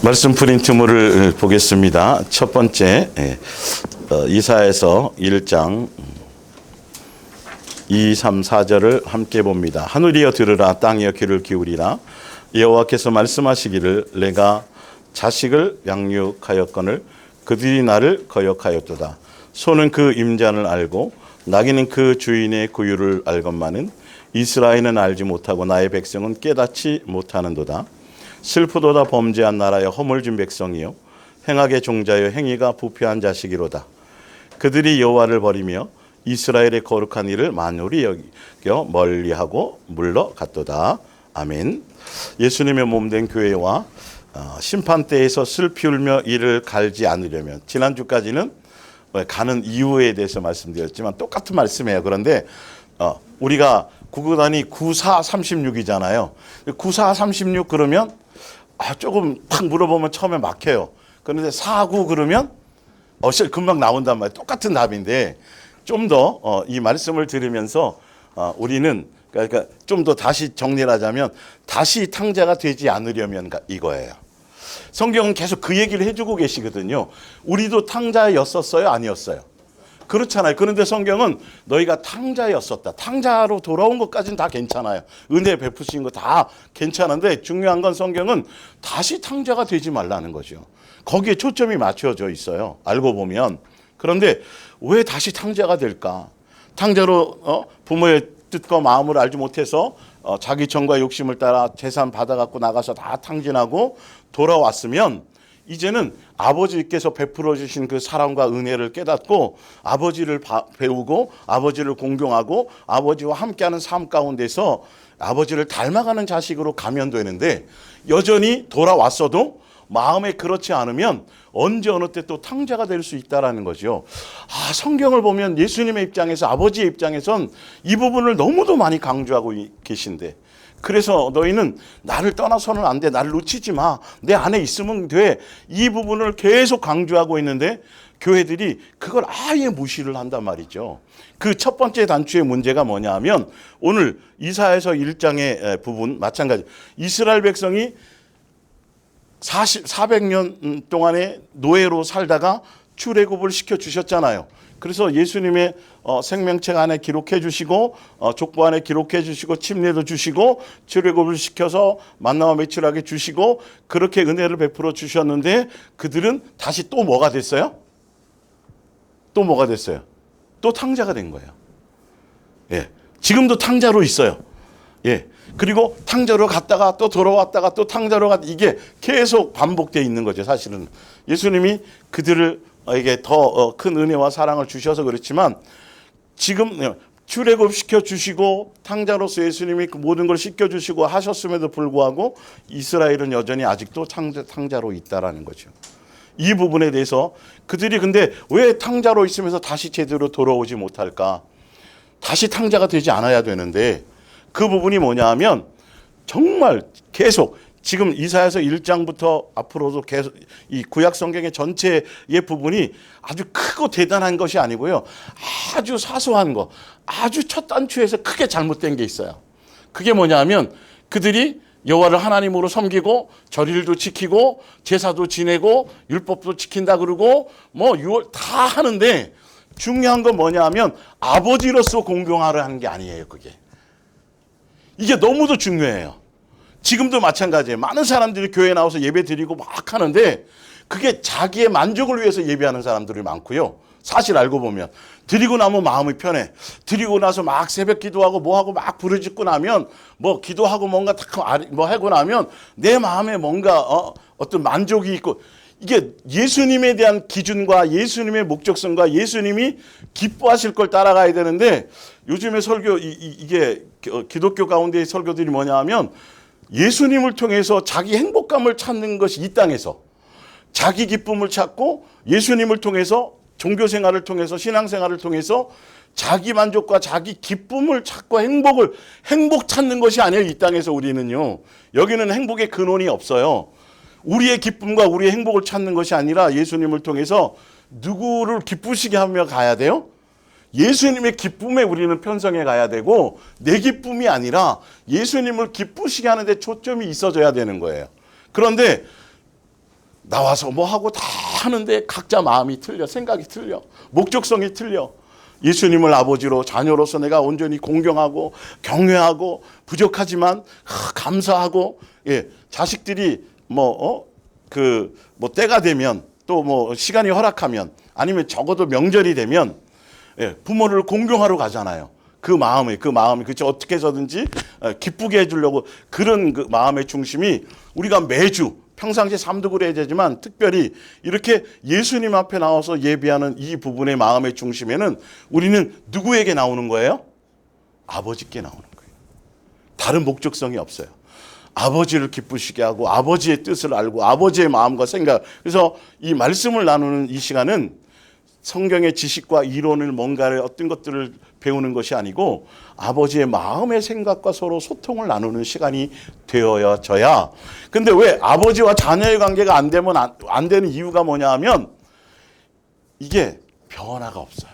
말씀 프린트물을 보겠습니다. 첫 번째 이사야서 1장 2, 3, 4절을 함께 봅니다. 하늘이여 들으라, 땅이여 귀를 기울이라. 여호와께서 말씀하시기를 내가 자식을 양육하였거늘 그들이 나를 거역하였도다. 소는 그 임자를 알고 나귀는 그 주인의 구유를 알건만은 이스라엘은 알지 못하고 나의 백성은 깨닫지 못하는도다. 슬프도다 범죄한 나라여 허물진 백성이요 행악의 종자여 행위가 부패한 자식이로다. 그들이 여호와를 버리며 이스라엘의 거룩한 일을 만홀히 여겨 멀리하고 물러갔도다. 아멘. 예수님의 몸된 교회와 심판대에서 슬피 울며 이를 갈지 않으려면, 지난주까지는 가는 이유에 대해서 말씀드렸지만 똑같은 말씀이에요. 그런데 우리가 구구단이 9436이잖아요. 9436 그러면 조금 탁 물어보면 처음에 막혀요. 그런데 49 그러면 금방 나온단 말이에요. 똑같은 답인데 좀 더 이 말씀을 들으면서 우리는 그러니까 좀 더 다시 정리를 하자면 다시 탕자가 되지 않으려면 이거예요. 성경은 계속 그 얘기를 해주고 계시거든요. 우리도 탕자였었어요? 아니었어요? 그렇잖아요. 그런데 성경은 너희가 탕자였었다. 탕자로 돌아온 것까지는 다 괜찮아요. 은혜 베푸신 거 다 괜찮은데 중요한 건 성경은 다시 탕자가 되지 말라는 거죠. 거기에 초점이 맞춰져 있어요. 알고 보면. 그런데 왜 다시 탕자가 될까? 탕자로 부모의 뜻과 마음을 알지 못해서 자기 정과 욕심을 따라 재산 받아갖고 나가서 다 탕진하고 돌아왔으면 이제는 아버지께서 베풀어 주신 그 사랑과 은혜를 깨닫고 아버지를 배우고 아버지를 공경하고 아버지와 함께하는 삶 가운데서 아버지를 닮아가는 자식으로 가면 되는데, 여전히 돌아왔어도 마음에 그렇지 않으면 언제 어느 때 또 탕자가 될 수 있다라는 거죠. 성경을 보면 예수님의 입장에서, 아버지의 입장에선 이 부분을 너무도 많이 강조하고 계신데, 그래서 너희는 나를 떠나서는 안 돼. 나를 놓치지 마. 내 안에 있으면 돼. 이 부분을 계속 강조하고 있는데 교회들이 그걸 아예 무시를 한단 말이죠. 그 첫 번째 단추의 문제가 뭐냐 하면 오늘 이사야서 1장의 부분 마찬가지. 이스라엘 백성이 400년 동안의 노예로 살다가 출애굽을 시켜주셨잖아요. 그래서 예수님의 생명책 안에 기록해 주시고 족보 안에 기록해 주시고 침례도 주시고 출애굽을 시켜서 만나와 매출하게 주시고 그렇게 은혜를 베풀어 주셨는데 그들은 다시 또 뭐가 됐어요? 또 뭐가 됐어요? 또 탕자가 된 거예요. 예, 지금도 탕자로 있어요. 예, 그리고 탕자로 갔다가 또 돌아왔다가 또 탕자로 갔다, 이게 계속 반복되어 있는 거죠. 사실은 예수님이 그들에게 더 큰 은혜와 사랑을 주셔서 그렇지만 지금 출애굽 시켜주시고 탕자로서 예수님이 그 모든 걸 시켜주시고 하셨음에도 불구하고 이스라엘은 여전히 아직도 탕자로 있다라는 거죠. 이 부분에 대해서 그들이 근데 왜 탕자로 있으면서 다시 제대로 돌아오지 못할까? 다시 탕자가 되지 않아야 되는데 그 부분이 뭐냐 하면 정말 계속 지금 이사야서 1장부터 앞으로도 계속 이 구약 성경의 전체의 부분이 아주 크고 대단한 것이 아니고요. 아주 사소한 거, 아주 첫 단추에서 크게 잘못된 게 있어요. 그게 뭐냐 하면 그들이 여호와를 하나님으로 섬기고 절일도 지키고 제사도 지내고 율법도 지킨다 그러고 뭐 유월 다 하는데 중요한 건 뭐냐 하면 아버지로서 공경하려 하는 게 아니에요. 이게 너무도 중요해요. 지금도 마찬가지예요. 많은 사람들이 교회에 나와서 예배 드리고 막 하는데 그게 자기의 만족을 위해서 예배하는 사람들이 많고요. 사실 알고 보면 드리고 나면 마음이 편해. 드리고 나서 막 새벽 기도하고 뭐하고 막 부르짖고 나면 뭐 기도하고 뭔가 뭐 하고 나면 내 마음에 뭔가 어떤 만족이 있고, 이게 예수님에 대한 기준과 예수님의 목적성과 예수님이 기뻐하실 걸 따라가야 되는데 요즘에 설교 이게 기독교 가운데의 설교들이 뭐냐 하면 예수님을 통해서 자기 행복감을 찾는 것이 이 땅에서 자기 기쁨을 찾고 예수님을 통해서 종교생활을 통해서 신앙생활을 통해서 자기 만족과 자기 기쁨을 찾고 행복 찾는 것이 아니에요. 이 땅에서 우리는요. 여기는 행복의 근원이 없어요. 우리의 기쁨과 우리의 행복을 찾는 것이 아니라 예수님을 통해서 누구를 기쁘시게 하며 가야 돼요? 예수님의 기쁨에 우리는 편성해 가야 되고 내 기쁨이 아니라 예수님을 기쁘시게 하는 데 초점이 있어져야 되는 거예요. 그런데 나와서 뭐 하고 다 하는데 각자 마음이 틀려, 생각이 틀려, 목적성이 틀려. 예수님을 아버지로 자녀로서 내가 온전히 공경하고 경외하고 부족하지만 감사하고, 예, 자식들이 뭐 때가 되면 또 뭐 시간이 허락하면 아니면 적어도 명절이 되면, 예, 부모를 공경하러 가잖아요. 그 마음이 그렇죠. 어떻게 해서든지 기쁘게 해주려고, 그런 그 마음의 중심이 우리가 매주 평상시에 삶도 그래야 되지만 특별히 이렇게 예수님 앞에 나와서 예배하는 이 부분의 마음의 중심에는 우리는 누구에게 나오는 거예요? 아버지께 나오는 거예요. 다른 목적성이 없어요. 아버지를 기쁘시게 하고 아버지의 뜻을 알고 아버지의 마음과 생각. 그래서 이 말씀을 나누는 이 시간은 성경의 지식과 이론을 뭔가를 어떤 것들을 배우는 것이 아니고 아버지의 마음의 생각과 서로 소통을 나누는 시간이 되어져야. 근데 왜 아버지와 자녀의 관계가 안 되면 안 되는 이유가 뭐냐 하면 이게 변화가 없어요.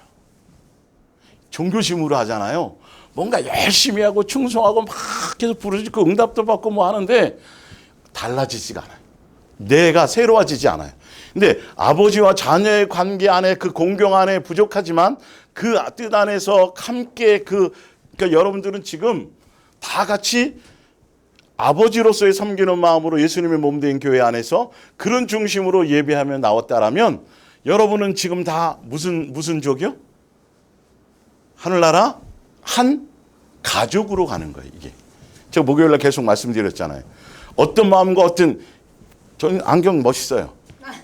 종교심으로 하잖아요. 뭔가 열심히 하고 충성하고 막 계속 부르짖고 응답도 받고 뭐 하는데 달라지지가 않아요. 내가 새로워지지 않아요. 근데 아버지와 자녀의 관계 안에 그 공경 안에 부족하지만 그 뜻 안에서 함께 그러니까 여러분들은 지금 다 같이 아버지로서의 섬기는 마음으로 예수님의 몸된 교회 안에서 그런 중심으로 예배하며 나왔다라면 여러분은 지금 다 무슨 족이요? 하늘나라 한 가족으로 가는 거예요. 이게 제가 목요일날 계속 말씀드렸잖아요. 어떤 마음과 어떤, 저는 안경 멋있어요.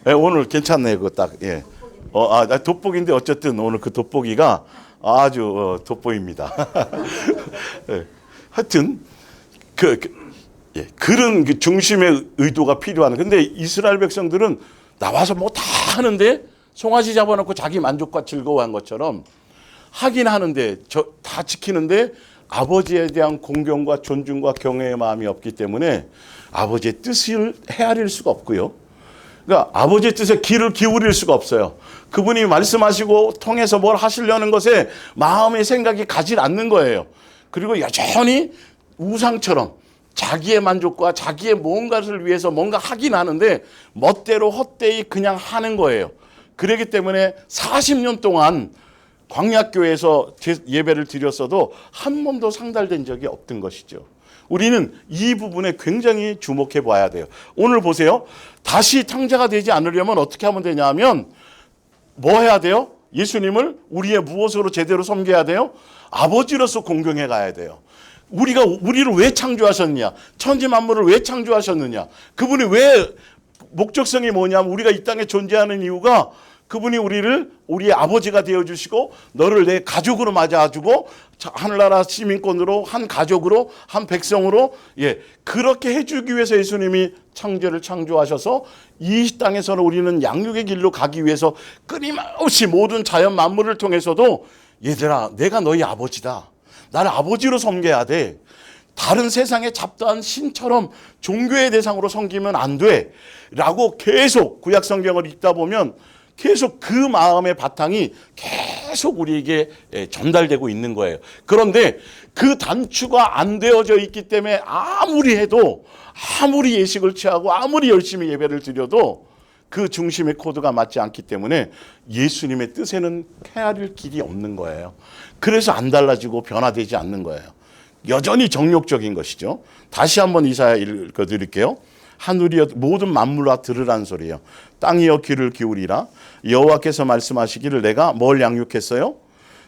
예, 오늘 괜찮네요. 그거 딱, 예. 돋보기인데 어쨌든 오늘 그 돋보기가 아주 돋보입니다. 예. 하여튼 예, 그런 그 중심의 의도가 필요한. 근데 이스라엘 백성들은 나와서 뭐 다 하는데 송아지 잡아놓고 자기 만족과 즐거워한 것처럼 하긴 하는데 다 지키는데 아버지에 대한 공경과 존중과 경외의 마음이 없기 때문에 아버지의 뜻을 헤아릴 수가 없고요. 그러니까 아버지의 뜻에 귀를 기울일 수가 없어요. 그분이 말씀하시고 통해서 뭘 하시려는 것에 마음의 생각이 가지 않는 거예요. 그리고 여전히 우상처럼 자기의 만족과 자기의 무언가를 위해서 뭔가 하긴 하는데 멋대로 헛되이 그냥 하는 거예요. 그렇기 때문에 40년 동안 광야교회에서 예배를 드렸어도 한 번도 상달된 적이 없던 것이죠. 우리는 이 부분에 굉장히 주목해 봐야 돼요. 오늘 보세요. 다시 탕자가 되지 않으려면 어떻게 하면 되냐 하면 뭐 해야 돼요? 예수님을 우리의 무엇으로 제대로 섬겨야 돼요? 아버지로서 공경해 가야 돼요. 우리를 왜 창조하셨느냐? 천지 만물을 왜 창조하셨느냐? 그분이 왜, 목적성이 뭐냐면 우리가 이 땅에 존재하는 이유가 그분이 우리를 우리의 아버지가 되어주시고 너를 내 가족으로 맞아주고 하늘나라 시민권으로 한 가족으로 한 백성으로, 예, 그렇게 해주기 위해서 예수님이 창조를 창조하셔서 이 땅에서는 우리는 양육의 길로 가기 위해서 끊임없이 모든 자연 만물을 통해서도 얘들아 내가 너희 아버지다. 나를 아버지로 섬겨야 돼. 다른 세상에 잡다한 신처럼 종교의 대상으로 섬기면 안 돼. 라고 계속 구약 성경을 읽다 보면 계속 그 마음의 바탕이 계속 우리에게 전달되고 있는 거예요. 그런데 그 단추가 안 되어져 있기 때문에 아무리 해도, 아무리 예식을 취하고 아무리 열심히 예배를 드려도 그 중심의 코드가 맞지 않기 때문에 예수님의 뜻에는 헤아릴 길이 없는 거예요. 그래서 안 달라지고 변화되지 않는 거예요. 여전히 정욕적인 것이죠. 다시 한번 이사야 읽어드릴게요. 하늘이여 모든 만물아 들으란 소리예요. 땅이여 귀를 기울이라. 여호와께서 말씀하시기를 내가 뭘 양육했어요?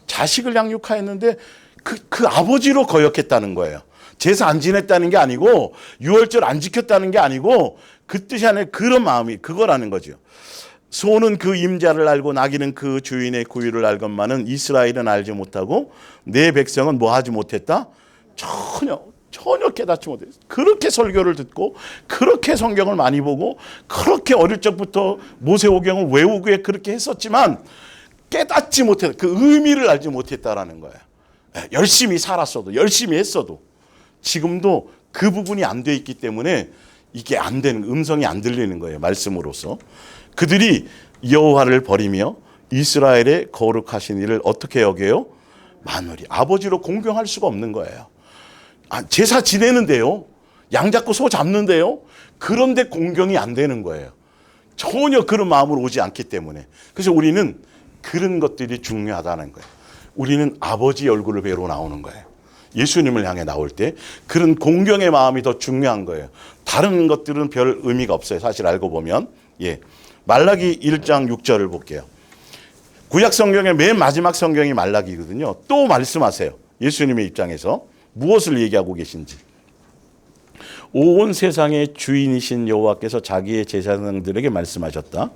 자식을 양육하였는데 그 아버지로 거역했다는 거예요. 제사 안 지냈다는 게 아니고 유월절 안 지켰다는 게 아니고 그 뜻이 아니라 그런 마음이 그거라는 거죠. 소는 그 임자를 알고 나귀는 그 주인의 구유를 알건만은 이스라엘은 알지 못하고 내 백성은 뭐 하지 못했다? 전혀 깨닫지 못했어요. 그렇게 설교를 듣고 그렇게 성경을 많이 보고 그렇게 어릴 적부터 모세오경을 외우고 그렇게 했었지만 깨닫지 못했다. 그 의미를 알지 못했다라는 거예요. 열심히 살았어도 열심히 했어도 지금도 그 부분이 안 돼 있기 때문에 이게 안 되는, 음성이 안 들리는 거예요. 말씀으로서. 그들이 여호와를 버리며 이스라엘의 거룩하신 이를 어떻게 여겨요? 만월이. 아버지로 공경할 수가 없는 거예요. 제사 지내는데요. 양 잡고 소 잡는데요. 그런데 공경이 안 되는 거예요. 전혀 그런 마음으로 오지 않기 때문에. 그래서 우리는 그런 것들이 중요하다는 거예요. 우리는 아버지 얼굴을 뵈러 나오는 거예요. 예수님을 향해 나올 때 그런 공경의 마음이 더 중요한 거예요. 다른 것들은 별 의미가 없어요. 사실 알고 보면. 예. 말라기 1장 6절을 볼게요. 구약 성경의 맨 마지막 성경이 말라기거든요. 또 말씀하세요. 예수님의 입장에서 무엇을 얘기하고 계신지. 온 세상의 주인이신 여호와께서 자기의 제사장들에게 말씀하셨다.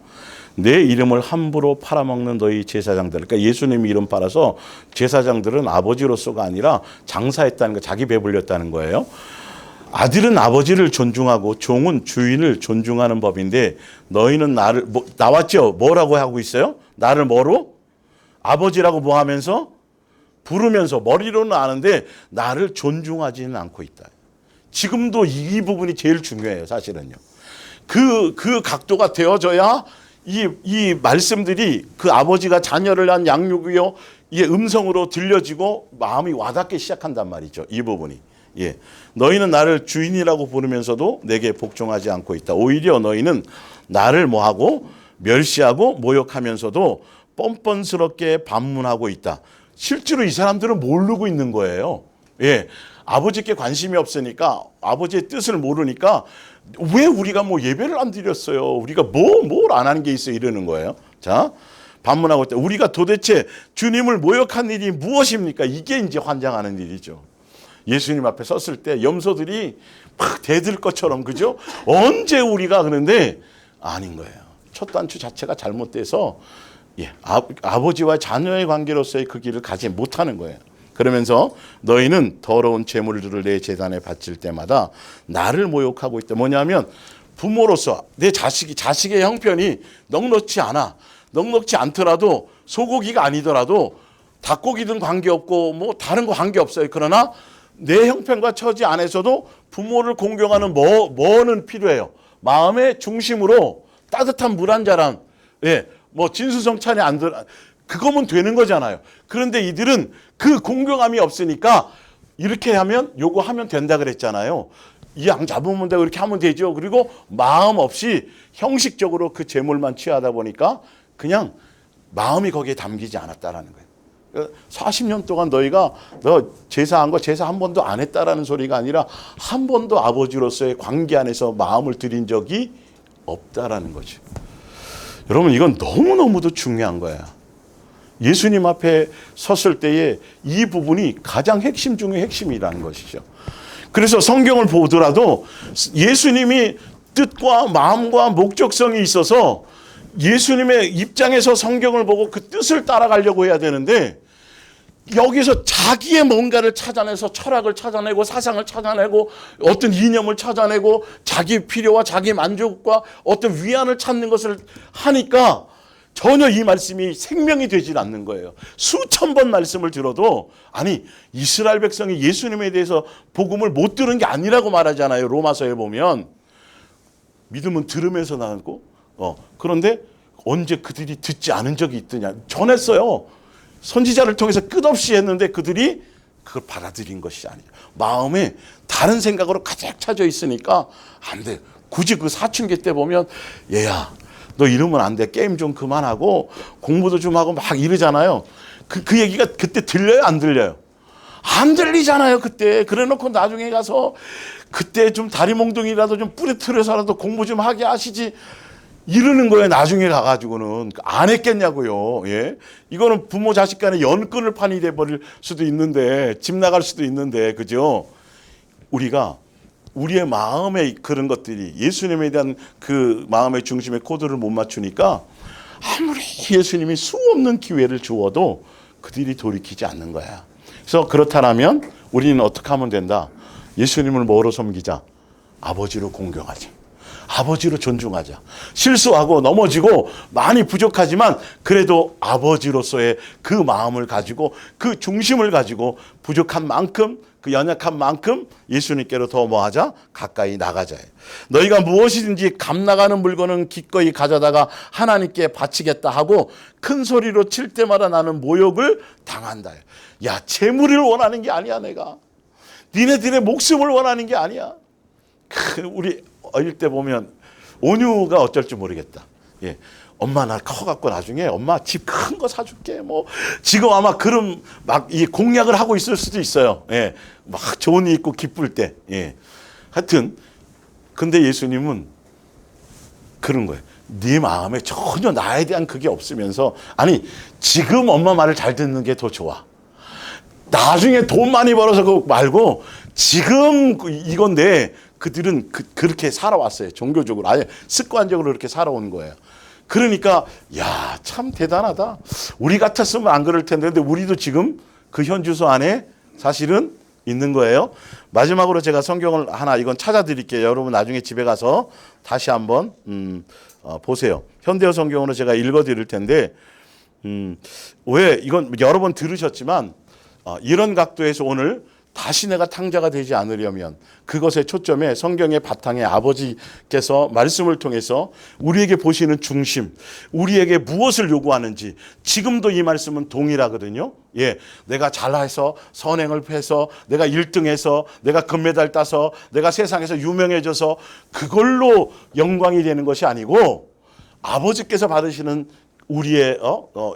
내 이름을 함부로 팔아먹는 너희 제사장들. 그러니까 예수님 이름 팔아서 제사장들은 아버지로서가 아니라 장사했다는 거, 자기 배불렸다는 거예요. 아들은 아버지를 존중하고 종은 주인을 존중하는 법인데 너희는 나를 나왔죠? 뭐라고 하고 있어요? 나를 뭐로? 아버지라고 뭐 하면서? 부르면서 머리로는 아는데 나를 존중하지는 않고 있다. 지금도 이 부분이 제일 중요해요. 사실은요. 그 각도가 되어져야 이 말씀들이 그 아버지가 자녀를 위한 양육이요, 이 음성으로 들려지고 마음이 와닿기 시작한단 말이죠. 이 부분이. 예. 너희는 나를 주인이라고 부르면서도 내게 복종하지 않고 있다. 오히려 너희는 나를 뭐하고 멸시하고 모욕하면서도 뻔뻔스럽게 반문하고 있다. 실제로 이 사람들은 모르고 있는 거예요. 예. 아버지께 관심이 없으니까, 아버지의 뜻을 모르니까 왜 우리가 뭐 예배를 안 드렸어요? 우리가 뭘 안 하는 게 있어요? 이러는 거예요. 자, 반문하고 있다. 우리가 도대체 주님을 모욕한 일이 무엇입니까? 이게 이제 환장하는 일이죠. 예수님 앞에 섰을 때 염소들이 막 대들 것처럼, 그죠? 언제 우리가 그런데 아닌 거예요. 첫 단추 자체가 잘못돼서 예, 아버지와 자녀의 관계로서의 그 길을 가지 못하는 거예요. 그러면서 너희는 더러운 제물들을 내 제단에 바칠 때마다 나를 모욕하고 있다. 뭐냐면 부모로서 내 자식의 형편이 넉넉지 않아. 넉넉지 않더라도 소고기가 아니더라도 닭고기든 관계없고 뭐 다른 거 관계없어요. 그러나 내 형편과 처지 안에서도 부모를 공경하는 뭐는 필요해요. 마음의 중심으로 따뜻한 물 한 잔, 예, 뭐 진수성찬이 안 들어, 그거면 되는 거잖아요. 그런데 이들은 그 공경함이 없으니까 이렇게 하면 요거 하면 된다 그랬잖아요. 이 양 잡으면 되고 이렇게 하면 되죠. 그리고 마음 없이 형식적으로 그 제물만 취하다 보니까 그냥 마음이 거기에 담기지 않았다라는 거예요. 40년 동안 너희가 너 제사한 거 제사 한 번도 안 했다라는 소리가 아니라 한 번도 아버지로서의 관계 안에서 마음을 들인 적이 없다라는 거죠. 여러분, 이건 너무너무도 중요한 거야. 예수님 앞에 섰을 때에 이 부분이 가장 핵심 중의 핵심이라는 것이죠. 그래서 성경을 보더라도 예수님이 뜻과 마음과 목적성이 있어서 예수님의 입장에서 성경을 보고 그 뜻을 따라가려고 해야 되는데 여기서 자기의 뭔가를 찾아내서 철학을 찾아내고 사상을 찾아내고 어떤 이념을 찾아내고 자기 필요와 자기 만족과 어떤 위안을 찾는 것을 하니까 전혀 이 말씀이 생명이 되질 않는 거예요. 수천 번 말씀을 들어도 아니 이스라엘 백성이 예수님에 대해서 복음을 못 들은 게 아니라고 말하잖아요. 로마서에 보면 믿음은 들으면서 나고 그런데 언제 그들이 듣지 않은 적이 있더냐. 전했어요. 선지자를 통해서 끝없이 했는데 그들이 그걸 받아들인 것이 아니죠. 마음에 다른 생각으로 가득 차져 있으니까 안 돼. 굳이 그 사춘기 때 보면 얘야 너 이러면 안 돼. 게임 좀 그만하고 공부도 좀 하고 막 이러잖아요. 그 얘기가 그때 들려요? 안 들려요? 안 들리잖아요. 그때. 그래 놓고 나중에 가서 그때 좀 다리 몽둥이라도 좀 뿌리틀어서라도 공부 좀 하게 하시지. 이러는 거예요. 나중에 가가지고는. 안 했겠냐고요. 예? 이거는 부모 자식 간에 연끈을 판이 돼버릴 수도 있는데, 집 나갈 수도 있는데, 그죠? 우리가 우리의 마음에 그런 것들이 예수님에 대한 그 마음의 중심의 코드를 못 맞추니까 아무리 예수님이 수없는 기회를 주어도 그들이 돌이키지 않는 거야. 그래서 그렇다면 우리는 어떻게 하면 된다? 예수님을 뭐로 섬기자? 아버지로 공경하자. 아버지로 존중하자. 실수하고 넘어지고 많이 부족하지만 그래도 아버지로서의 그 마음을 가지고 그 중심을 가지고 부족한 만큼 그 연약한 만큼 예수님께로 더 뭐하자? 가까이 나가자. 너희가 무엇이든지 값나가는 물건은 기꺼이 가져다가 하나님께 바치겠다 하고 큰 소리로 칠 때마다 나는 모욕을 당한다. 야, 재물을 원하는 게 아니야. 내가 니네들의 목숨을 원하는 게 아니야. 우리 어릴 때 보면 온유가 어쩔 줄 모르겠다. 예. 엄마 나 커갖고 나중에 엄마 집 큰 거 사줄게. 뭐 지금 아마 그런 막 이 공약을 하고 있을 수도 있어요. 예. 막 좋은 일 있고 기쁠 때. 예. 하여튼 근데 예수님은 그런 거예요. 네 마음에 전혀 나에 대한 그게 없으면서 아니 지금 엄마 말을 잘 듣는 게 더 좋아. 나중에 돈 많이 벌어서 그거 말고 지금 이건데 그들은 그렇게 살아왔어요. 종교적으로 아예 습관적으로 그렇게 살아온 거예요. 그러니까 야, 참 대단하다. 우리 같았으면 안 그럴 텐데 근데 우리도 지금 그 현주소 안에 사실은 있는 거예요. 마지막으로 제가 성경을 하나 이건 찾아드릴게요. 여러분 나중에 집에 가서 다시 한번 보세요. 현대어 성경으로 제가 읽어드릴 텐데 왜 이건 여러 번 들으셨지만 이런 각도에서 오늘 다시 내가 탕자가 되지 않으려면 그것의 초점에 성경의 바탕에 아버지께서 말씀을 통해서 우리에게 보시는 중심, 우리에게 무엇을 요구하는지 지금도 이 말씀은 동일하거든요. 예, 내가 잘해서 선행을 해서 내가 1등해서 내가 금메달 따서 내가 세상에서 유명해져서 그걸로 영광이 되는 것이 아니고 아버지께서 받으시는 우리의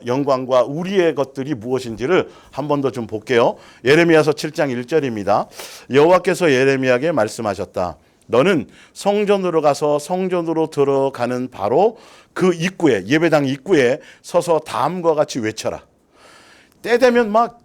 영광과 우리의 것들이 무엇인지를 한 번 더 좀 볼게요. 예레미야서 7장 1절입니다. 여호와께서 예레미야에게 말씀하셨다. 너는 성전으로 가서 성전으로 들어가는 바로 그 입구에 예배당 입구에 서서 다음과 같이 외쳐라. 때 되면 막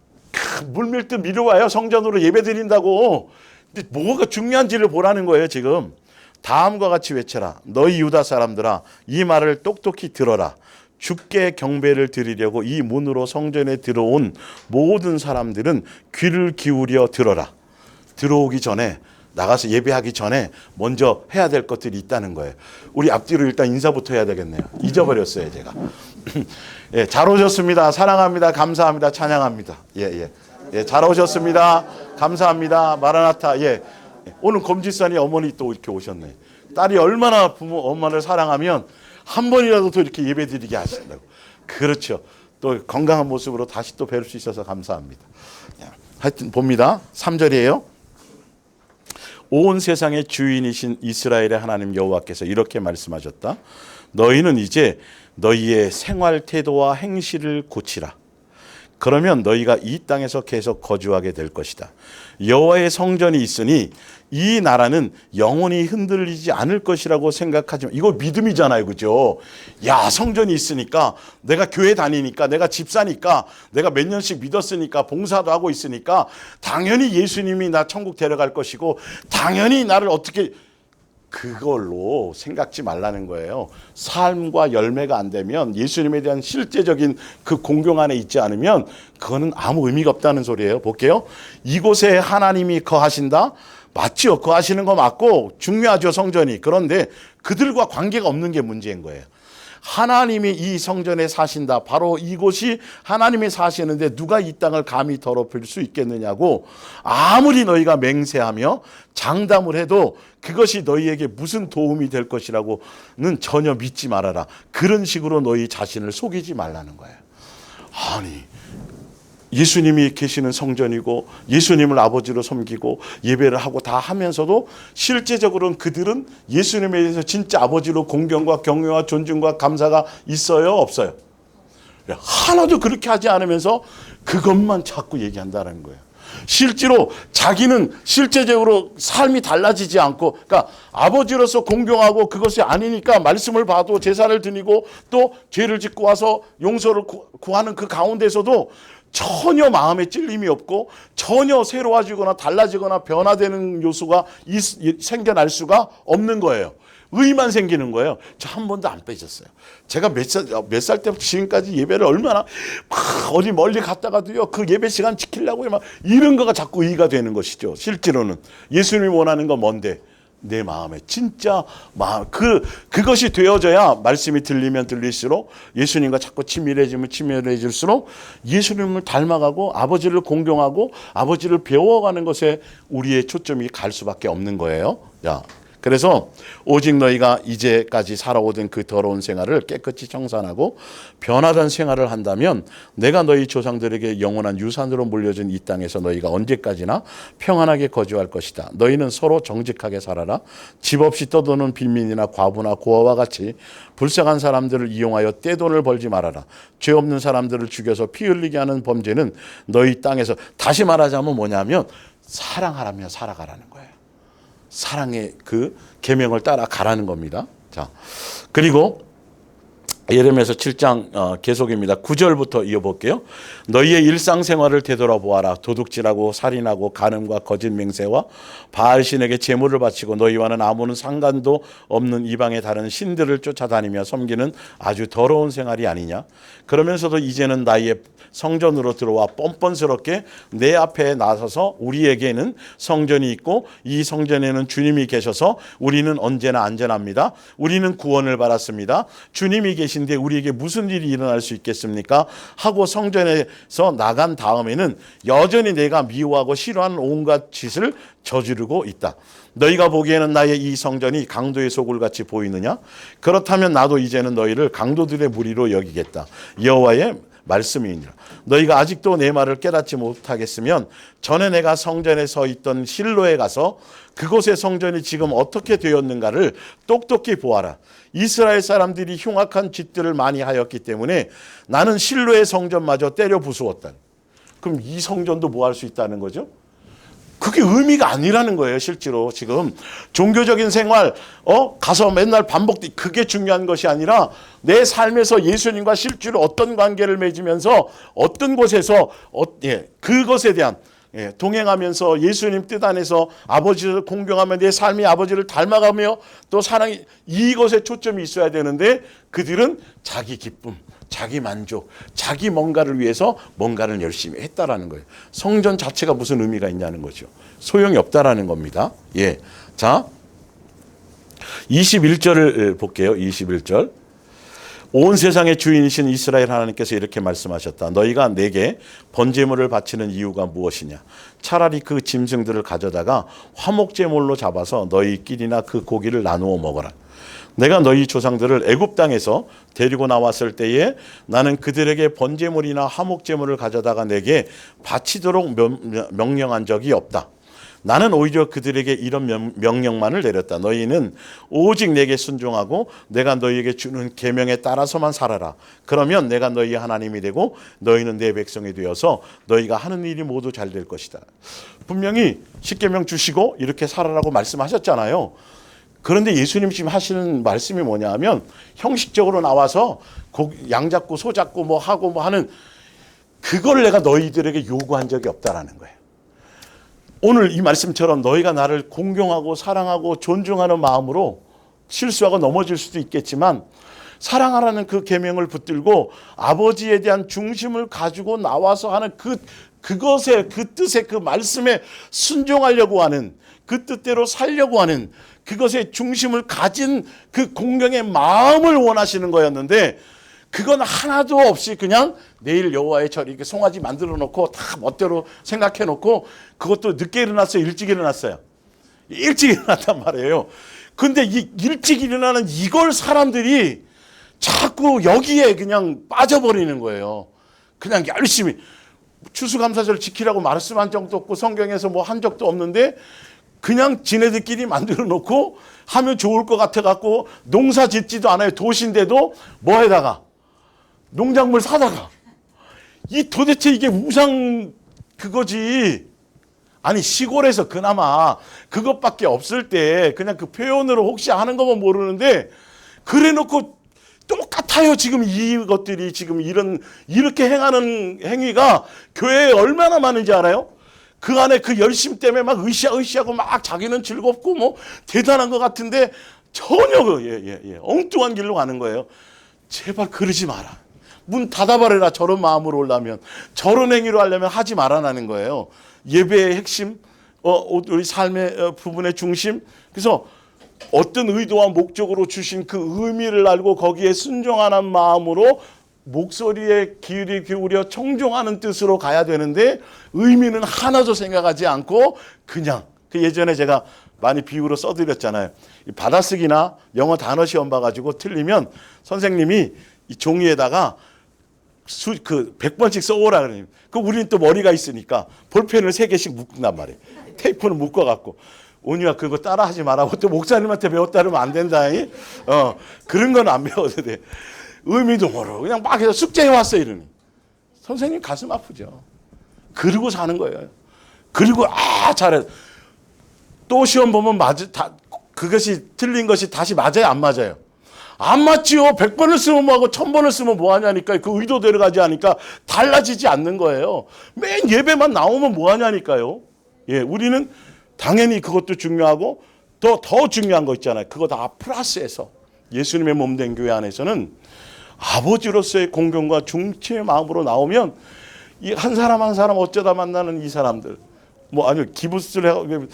물밀듯 밀어와요. 성전으로 예배 드린다고. 근데 뭐가 중요한지를 보라는 거예요 지금. 다음과 같이 외쳐라. 너희 유다 사람들아 이 말을 똑똑히 들어라. 주께 경배를 드리려고 이 문으로 성전에 들어온 모든 사람들은 귀를 기울여 들어라. 들어오기 전에 나가서 예배하기 전에 먼저 해야 될 것들이 있다는 거예요. 우리 앞뒤로 일단 인사부터 해야 되겠네요. 잊어버렸어요 제가. 예, 잘 오셨습니다. 사랑합니다. 감사합니다. 찬양합니다. 예, 잘 오셨습니다. 감사합니다. 마라나타. 예, 오늘 검지산이 어머니 또 이렇게 오셨네. 딸이 얼마나 엄마를 사랑하면 한 번이라도 더 이렇게 예배드리게 하신다고. 그렇죠. 또 건강한 모습으로 다시 또 뵐 수 있어서 감사합니다. 하여튼 봅니다. 3절이에요. 온 세상의 주인이신 이스라엘의 하나님 여호와께서 이렇게 말씀하셨다. 너희는 이제 너희의 생활 태도와 행실을 고치라. 그러면 너희가 이 땅에서 계속 거주하게 될 것이다. 여호와의 성전이 있으니 이 나라는 영원히 흔들리지 않을 것이라고 생각하지만 이거 믿음이잖아요. 그죠? 야, 성전이 있으니까 내가 교회 다니니까 내가 집사니까 내가 몇 년씩 믿었으니까 봉사도 하고 있으니까 당연히 예수님이 나 천국 데려갈 것이고 당연히 나를 어떻게 그걸로 생각지 말라는 거예요. 삶과 열매가 안 되면 예수님에 대한 실제적인 그 공경 안에 있지 않으면 그거는 아무 의미가 없다는 소리예요. 볼게요. 이곳에 하나님이 거하신다? 맞죠. 거하시는 거 맞고 중요하죠. 성전이. 그런데 그들과 관계가 없는 게 문제인 거예요. 하나님이 이 성전에 사신다. 바로 이곳이 하나님이 사시는데 누가 이 땅을 감히 더럽힐 수 있겠느냐고 아무리 너희가 맹세하며 장담을 해도 그것이 너희에게 무슨 도움이 될 것이라고는 전혀 믿지 말아라. 그런 식으로 너희 자신을 속이지 말라는 거예요. 아니, 예수님이 계시는 성전이고 예수님을 아버지로 섬기고 예배를 하고 다 하면서도 실제적으로는 그들은 예수님에 대해서 진짜 아버지로 공경과 경외와 존중과 감사가 있어요? 없어요? 하나도 그렇게 하지 않으면서 그것만 자꾸 얘기한다는 거예요. 실제로 자기는 실제적으로 삶이 달라지지 않고, 그러니까 아버지로서 공경하고 그것이 아니니까 말씀을 봐도 제사를 드리고 또 죄를 짓고 와서 용서를 구하는 그 가운데서도 전혀 마음에 찔림이 없고 전혀 새로워지거나 달라지거나 변화되는 요소가 생겨날 수가 없는 거예요. 의만 생기는 거예요. 저 한 번도 안 빼졌어요. 제가 몇 살 때부터 지금까지 예배를 얼마나 막 어디 멀리 갔다가도요, 그 예배 시간 지키려고 막 이런 거가 자꾸 의가 되는 것이죠. 실제로는 예수님이 원하는 건 뭔데? 내 마음에 진짜 마음 그것이 되어져야 말씀이 들리면 들릴수록 예수님과 자꾸 친밀해지면 친밀해질수록 예수님을 닮아가고 아버지를 공경하고 아버지를 배워가는 것에 우리의 초점이 갈 수밖에 없는 거예요. 야, 그래서 오직 너희가 이제까지 살아오던 그 더러운 생활을 깨끗이 청산하고 변화된 생활을 한다면 내가 너희 조상들에게 영원한 유산으로 물려준 이 땅에서 너희가 언제까지나 평안하게 거주할 것이다. 너희는 서로 정직하게 살아라. 집 없이 떠도는 빈민이나 과부나 고아와 같이 불쌍한 사람들을 이용하여 떼돈을 벌지 말아라. 죄 없는 사람들을 죽여서 피 흘리게 하는 범죄는 너희 땅에서, 다시 말하자면 뭐냐면 사랑하라며 살아가라는 거예요. 사랑의 그 계명을 따라가라는 겁니다. 자, 그리고 예레미야서 7장 계속입니다. 9절부터 이어볼게요. 너희의 일상생활을 되돌아보아라. 도둑질하고 살인하고 간음과 거짓 맹세와 바알신에게 제물을 바치고 너희와는 아무런 상관도 없는 이방의 다른 신들을 쫓아다니며 섬기는 아주 더러운 생활이 아니냐. 그러면서도 이제는 나의 성전으로 들어와 뻔뻔스럽게 내 앞에 나서서 우리에게는 성전이 있고 이 성전에는 주님이 계셔서 우리는 언제나 안전합니다. 우리는 구원을 받았습니다. 주님이 계신데 우리에게 무슨 일이 일어날 수 있겠습니까? 하고 성전에서 나간 다음에는 여전히 내가 미워하고 싫어하는 온갖 짓을 저지르고 있다. 너희가 보기에는 나의 이 성전이 강도의 소굴같이 보이느냐? 그렇다면 나도 이제는 너희를 강도들의 무리로 여기겠다. 여호와의 말씀이니라. 너희가 아직도 내 말을 깨닫지 못하겠으면 전에 내가 성전에 서 있던 실로에 가서 그곳의 성전이 지금 어떻게 되었는가를 똑똑히 보아라. 이스라엘 사람들이 흉악한 짓들을 많이 하였기 때문에 나는 실로의 성전마저 때려 부수었다. 그럼 이 성전도 뭐 할 수 있다는 거죠? 그게 의미가 아니라는 거예요. 실제로 지금 종교적인 생활 가서 맨날 반복돼, 그게 중요한 것이 아니라 내 삶에서 예수님과 실제로 어떤 관계를 맺으면서 어떤 곳에서 그것에 대한 동행하면서 예수님 뜻 안에서 아버지를 공경하며 내 삶이 아버지를 닮아가며 또 사랑이, 이것에 초점이 있어야 되는데 그들은 자기 기쁨, 자기 만족, 자기 뭔가를 위해서 뭔가를 열심히 했다라는 거예요. 성전 자체가 무슨 의미가 있냐는 거죠. 소용이 없다라는 겁니다. 예. 자, 21절을 볼게요. 21절. 온 세상의 주인이신 이스라엘 하나님께서 이렇게 말씀하셨다. 너희가 내게 번제물을 바치는 이유가 무엇이냐? 차라리 그 짐승들을 가져다가 화목제물로 잡아서 너희끼리나 그 고기를 나누어 먹어라. 내가 너희 조상들을 애굽 땅에서 데리고 나왔을 때에 나는 그들에게 번제물이나 화목제물을 가져다가 내게 바치도록 명령한 적이 없다. 나는 오히려 그들에게 이런 명령만을 내렸다. 너희는 오직 내게 순종하고 내가 너희에게 주는 계명에 따라서만 살아라. 그러면 내가 너희 하나님이 되고 너희는 내 백성이 되어서 너희가 하는 일이 모두 잘 될 것이다. 분명히 십계명 주시고 이렇게 살아라고 말씀하셨잖아요. 그런데 예수님 지금 하시는 말씀이 뭐냐 하면 형식적으로 나와서 양 잡고 소 잡고 뭐 하고 뭐 하는 그걸 내가 너희들에게 요구한 적이 없다라는 거예요. 오늘 이 말씀처럼 너희가 나를 공경하고 사랑하고 존중하는 마음으로 실수하고 넘어질 수도 있겠지만 사랑하라는 그 계명을 붙들고 아버지에 대한 중심을 가지고 나와서 하는 그것에, 그 뜻에, 그 말씀에 순종하려고 하는, 그 뜻대로 살려고 하는 그것의 중심을 가진 그 공경의 마음을 원하시는 거였는데 그건 하나도 없이 그냥 내일 여호와의 절 이렇게 송아지 만들어 놓고 다 멋대로 생각해 놓고, 그것도 늦게 일어났어요, 일찍 일어났어요? 일찍 일어났단 말이에요. 근데 이 일찍 일어나는 이걸 사람들이 자꾸 여기에 그냥 빠져버리는 거예요. 그냥 열심히 추수감사절 지키라고 말씀한 적도 없고 성경에서 뭐 한 적도 없는데 그냥 지네들끼리 만들어 놓고 하면 좋을 것 같아 갖고 농사 짓지도 않아요. 도시인데도 뭐에다가 농작물 사다가, 이 도대체 이게 우상 그거지. 아니 시골에서 그나마 그것밖에 없을 때 그냥 그 표현으로 혹시 하는 거면 모르는데 그래 놓고 똑같아요. 지금 이것들이 지금 이렇게 행하는 행위가 교회에 얼마나 많은지 알아요? 그 안에 그 열심 때문에 막 으쌰으쌰하고 막 자기는 즐겁고 뭐 대단한 것 같은데 전혀 엉뚱한 길로 가는 거예요. 제발 그러지 마라. 문 닫아버려라. 저런 마음으로 오려면, 저런 행위로 하려면 하지 말아라는 거예요. 예배의 핵심, 우리 삶의 부분의 중심. 그래서 어떤 의도와 목적으로 주신 그 의미를 알고 거기에 순종하는 마음으로 목소리에 귀를 기울여 청종하는 뜻으로 가야 되는데 의미는 하나도 생각하지 않고 그냥 그 예전에 제가 많이 비유로 써드렸잖아요. 이 받아쓰기나 영어 단어 시험 봐가지고 틀리면 선생님이 이 종이에다가 100번씩 써오라 그래요. 그 우리는 또 머리가 있으니까 볼펜을 3개씩 묶는단 말이에요. 테이프는 묶어갖고. 온유야 그거 따라하지 말라고 또 목사님한테 배웠다 그러면 안 된다. 그런 건 안 배워도 돼. 의미도 모르고 그냥 막 해서 숙제해왔어 이러니. 선생님 가슴 아프죠. 그러고 사는 거예요. 그리고 잘해. 또 시험 보면 그것이 틀린 것이 다시 맞아요, 안 맞아요? 안 맞지요. 100번을 쓰면 뭐하고 1000번을 쓰면 뭐하냐니까. 그 의도대로 가지 않으니까 달라지지 않는 거예요. 맨 예배만 나오면 뭐하냐니까요. 예, 우리는 당연히 그것도 중요하고 더 중요한 거 있잖아요. 그거 다 플러스해서 예수님의 몸된 교회 안에서는 아버지로서의 공경과 중치의 마음으로 나오면 이 한 사람 한 사람 어쩌다 만나는 이 사람들 아니요 기부스를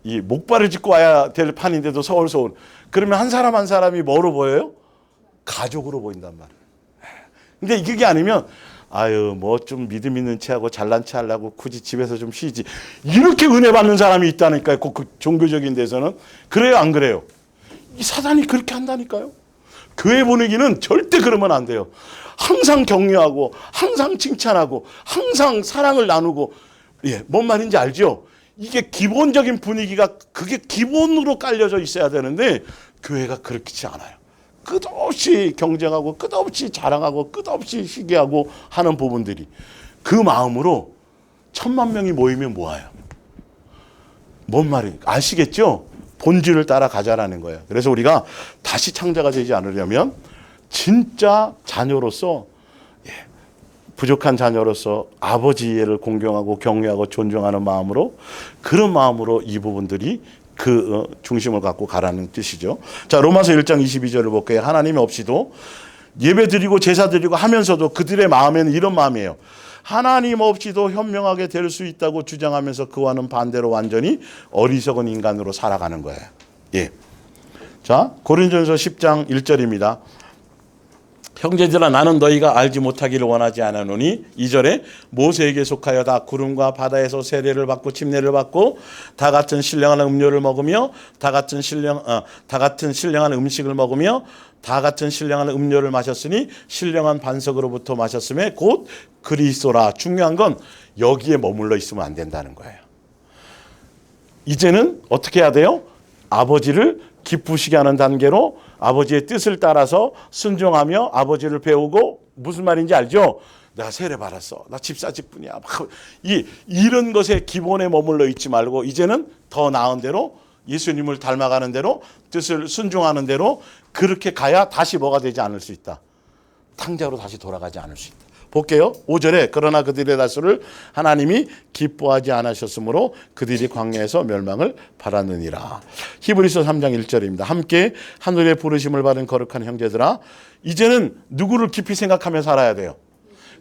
이 목발을 짚고 와야 될 판인데도 서울 그러면 한 사람 한 사람이 뭐로 보여요? 가족으로 보인단 말이에요. 근데 그게 아니면 좀 믿음 있는 체하고 잘난 체 하려고 굳이 집에서 좀 쉬지 이렇게 은혜 받는 사람이 있다니까요. 그 종교적인 데서는. 그래요 안 그래요? 이 사단이 그렇게 한다니까요. 교회 보내기는 절대 그러면 안 돼요. 항상 격려하고 항상 칭찬하고 항상 사랑을 나누고 뭔 말인지 알죠? 이게 기본적인 분위기가 그게 기본으로 깔려져 있어야 되는데 교회가 그렇지 않아요. 끝없이 경쟁하고 끝없이 자랑하고 끝없이 시기하고 하는 부분들이 그 마음으로 1000만 명이 모이면 뭐예요? 뭔 말이 아시겠죠? 본질을 따라가자라는 거예요. 그래서 우리가 다시 창자가 되지 않으려면 진짜 자녀로서 부족한 자녀로서 아버지를 공경하고 경외하고 존중하는 마음으로 그런 마음으로 이 부분들이 중심을 갖고 가라는 뜻이죠. 자, 로마서 1장 22절을 볼게요. 하나님 없이도 예배 드리고 제사 드리고 하면서도 그들의 마음에는 이런 마음이에요. 하나님 없이도 현명하게 될 수 있다고 주장하면서 그와는 반대로 완전히 어리석은 인간으로 살아가는 거예요. 예. 자, 고린도전서 10장 1절입니다. 형제들아 나는 너희가 알지 못하기를 원하지 않으노니 2절에 모세에게 속하여 다 구름과 바다에서 세례를 받고 침례를 받고 다 같은 신령한 음료를 먹으며 다 같은 신령한 음식을 먹으며 다 같은 신령한 음료를 마셨으니 신령한 반석으로부터 마셨음에 곧 그리스도라. 중요한 건 여기에 머물러 있으면 안 된다는 거예요. 이제는 어떻게 해야 돼요? 아버지를 기쁘시게 하는 단계로 아버지의 뜻을 따라서 순종하며 아버지를 배우고 무슨 말인지 알죠? 내가 세례 받았어. 나 집사직분이야. 이런 것에 기본에 머물러 있지 말고 이제는 더 나은 대로 예수님을 닮아가는 대로 뜻을 순종하는 대로 그렇게 가야 다시 뭐가 되지 않을 수 있다. 탕자로 다시 돌아가지 않을 수 있다. 볼게요. 5절에 그러나 그들의 다수를 하나님이 기뻐하지 않으셨으므로 그들이 광야에서 멸망을 받았느니라. 히브리서 3장 1절입니다. 함께 하늘의 부르심을 받은 거룩한 형제들아 이제는 누구를 깊이 생각하며 살아야 돼요?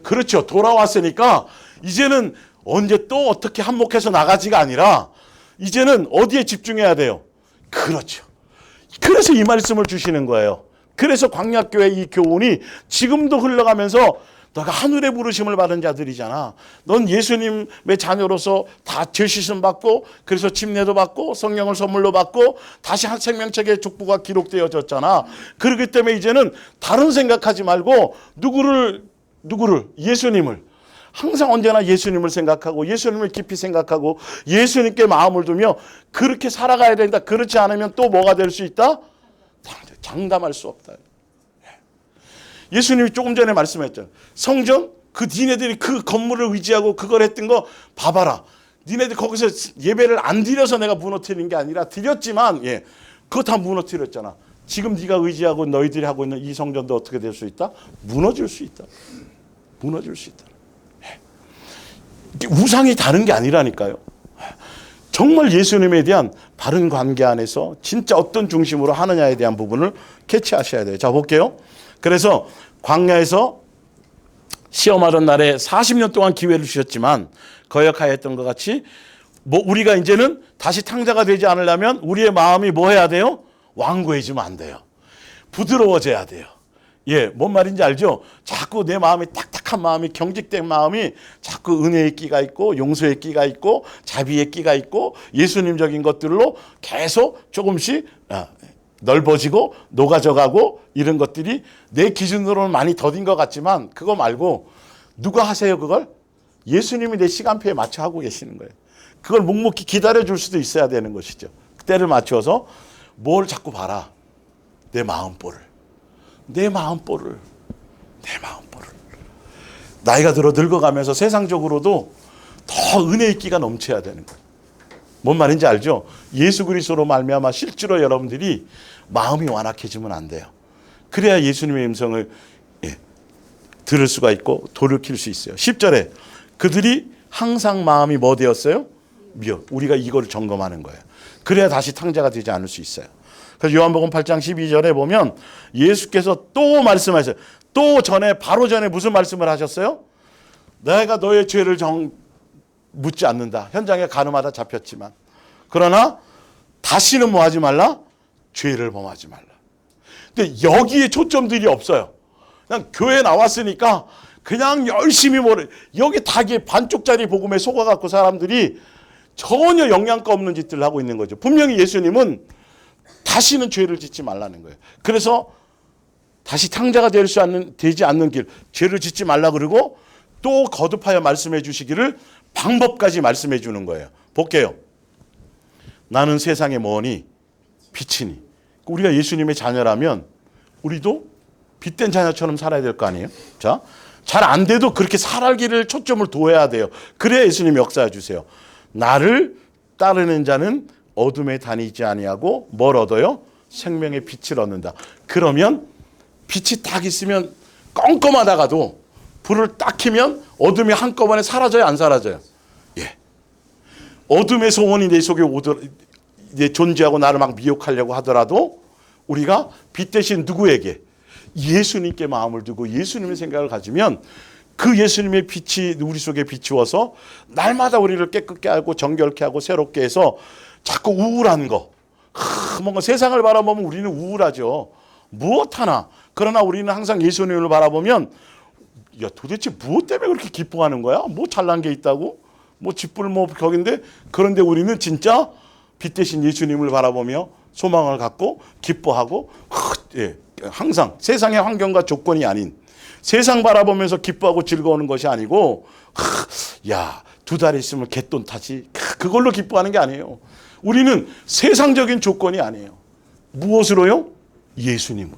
그렇죠. 돌아왔으니까 이제는 언제 또 어떻게 한몫해서 나가지가 아니라 이제는 어디에 집중해야 돼요? 그렇죠. 그래서 이 말씀을 주시는 거예요. 그래서 광야교회 이 교훈이 지금도 흘러가면서 너가 하늘의 부르심을 받은 자들이잖아. 넌 예수님의 자녀로서 다 죄 씻음 받고 그래서 침례도 받고 성령을 선물로 받고 다시 한 생명책의 족보가 기록되어졌잖아. 그렇기 때문에 이제는 다른 생각하지 말고 누구를 예수님을 항상 언제나 예수님을 생각하고 예수님을 깊이 생각하고 예수님께 마음을 두며 그렇게 살아가야 된다. 그렇지 않으면 또 뭐가 될 수 있다? 장담할 수 없다. 예수님이 조금 전에 말씀했잖아요. 성전 니네들이 그 건물을 의지하고 그걸 했던 거 봐봐라. 니네들 거기서 예배를 안 드려서 내가 무너뜨린 게 아니라 드렸지만 그거 다 무너뜨렸잖아. 지금 네가 의지하고 너희들이 하고 있는 이 성전도 어떻게 될 수 있다? 무너질 수 있다. 무너질 수 있다. 우상이 다른 게 아니라니까요. 정말 예수님에 대한 바른 관계 안에서 진짜 어떤 중심으로 하느냐에 대한 부분을 캐치하셔야 돼요. 자, 볼게요. 그래서 광야에서 시험하던 날에 40년 동안 기회를 주셨지만 거역하였던 것 같이 우리가 이제는 다시 탕자가 되지 않으려면 우리의 마음이 뭐 해야 돼요? 완고해지면 안 돼요. 부드러워져야 돼요. 뭔 말인지 알죠? 자꾸 내 마음이 딱딱하게 타락한 마음이, 경직된 마음이 자꾸 은혜의 끼가 있고 용서의 끼가 있고 자비의 끼가 있고 예수님적인 것들로 계속 조금씩 넓어지고 녹아져가고 이런 것들이 내 기준으로는 많이 더딘 것 같지만 그거 말고 누가 하세요 그걸? 예수님이 내 시간표에 맞춰 하고 계시는 거예요. 그걸 묵묵히 기다려줄 수도 있어야 되는 것이죠. 때를 맞춰서 뭘 자꾸 봐라. 내 마음보를. 내 마음보를. 내 마음보를. 나이가 들어 늙어가면서 세상적으로도 더 은혜의 끼가 넘쳐야 되는 거예요. 뭔 말인지 알죠? 예수 그리스도로 말미암아 실제로 여러분들이 마음이 완악해지면 안 돼요. 그래야 예수님의 음성을 들을 수가 있고 돌이킬 수 있어요. 10절에 그들이 항상 마음이 뭐 되었어요? 미워. 우리가 이걸 점검하는 거예요. 그래야 다시 탕자가 되지 않을 수 있어요. 그래서 요한복음 8장 12절에 보면 예수께서 또 말씀하셨어요. 또 전에 바로 전에 무슨 말씀을 하셨어요? 내가 너의 죄를 묻지 않는다. 현장에 가늠하다 잡혔지만. 그러나 다시는 뭐 하지 말라? 죄를 범하지 말라. 근데 여기에 초점들이 없어요. 그냥 교회 나왔으니까 그냥 열심히 여기 닭이 반쪽짜리 복음에 속아갖고 사람들이 전혀 영양가 없는 짓들을 하고 있는 거죠. 분명히 예수님은 다시는 죄를 짓지 말라는 거예요. 그래서 다시 탕자가 되지 않는 길, 죄를 짓지 말라 그러고 또 거듭하여 말씀해 주시기를 방법까지 말씀해 주는 거예요. 볼게요. 나는 세상에 뭐니? 빛이니. 우리가 예수님의 자녀라면 우리도 빛된 자녀처럼 살아야 될 거 아니에요? 자, 잘 안 돼도 그렇게 살아기를 초점을 둬야 돼요. 그래야 예수님이 역사해 주세요. 나를 따르는 자는 어둠에 다니지 아니하고 뭘 얻어요? 생명의 빛을 얻는다. 그러면 빛이 딱 있으면 껌껌하다가도 불을 딱 켜면 어둠이 한꺼번에 사라져요, 안 사라져요? 예. 어둠의 소원이 내 속에 존재하고 나를 막 미혹하려고 하더라도 우리가 빛 대신 누구에게? 예수님께 마음을 두고 예수님의 생각을 가지면 그 예수님의 빛이 우리 속에 비추어서 날마다 우리를 깨끗게 하고 정결케 하고 새롭게 해서 자꾸 우울한 거, 뭔가 세상을 바라보면 우리는 우울하죠. 무엇 하나. 그러나 우리는 항상 예수님을 바라보면 야 도대체 무엇 때문에 그렇게 기뻐하는 거야? 뭐 잘난 게 있다고? 뭐 집불 뭐 격인데 그런데 우리는 진짜 빛 대신 예수님을 바라보며 소망을 갖고 기뻐하고 항상 세상의 환경과 조건이 아닌 세상 바라보면서 기뻐하고 즐거워하는 것이 아니고 야, 2달 있으면 갯돈 타지 그걸로 기뻐하는 게 아니에요. 우리는 세상적인 조건이 아니에요. 무엇으로요? 예수님으로.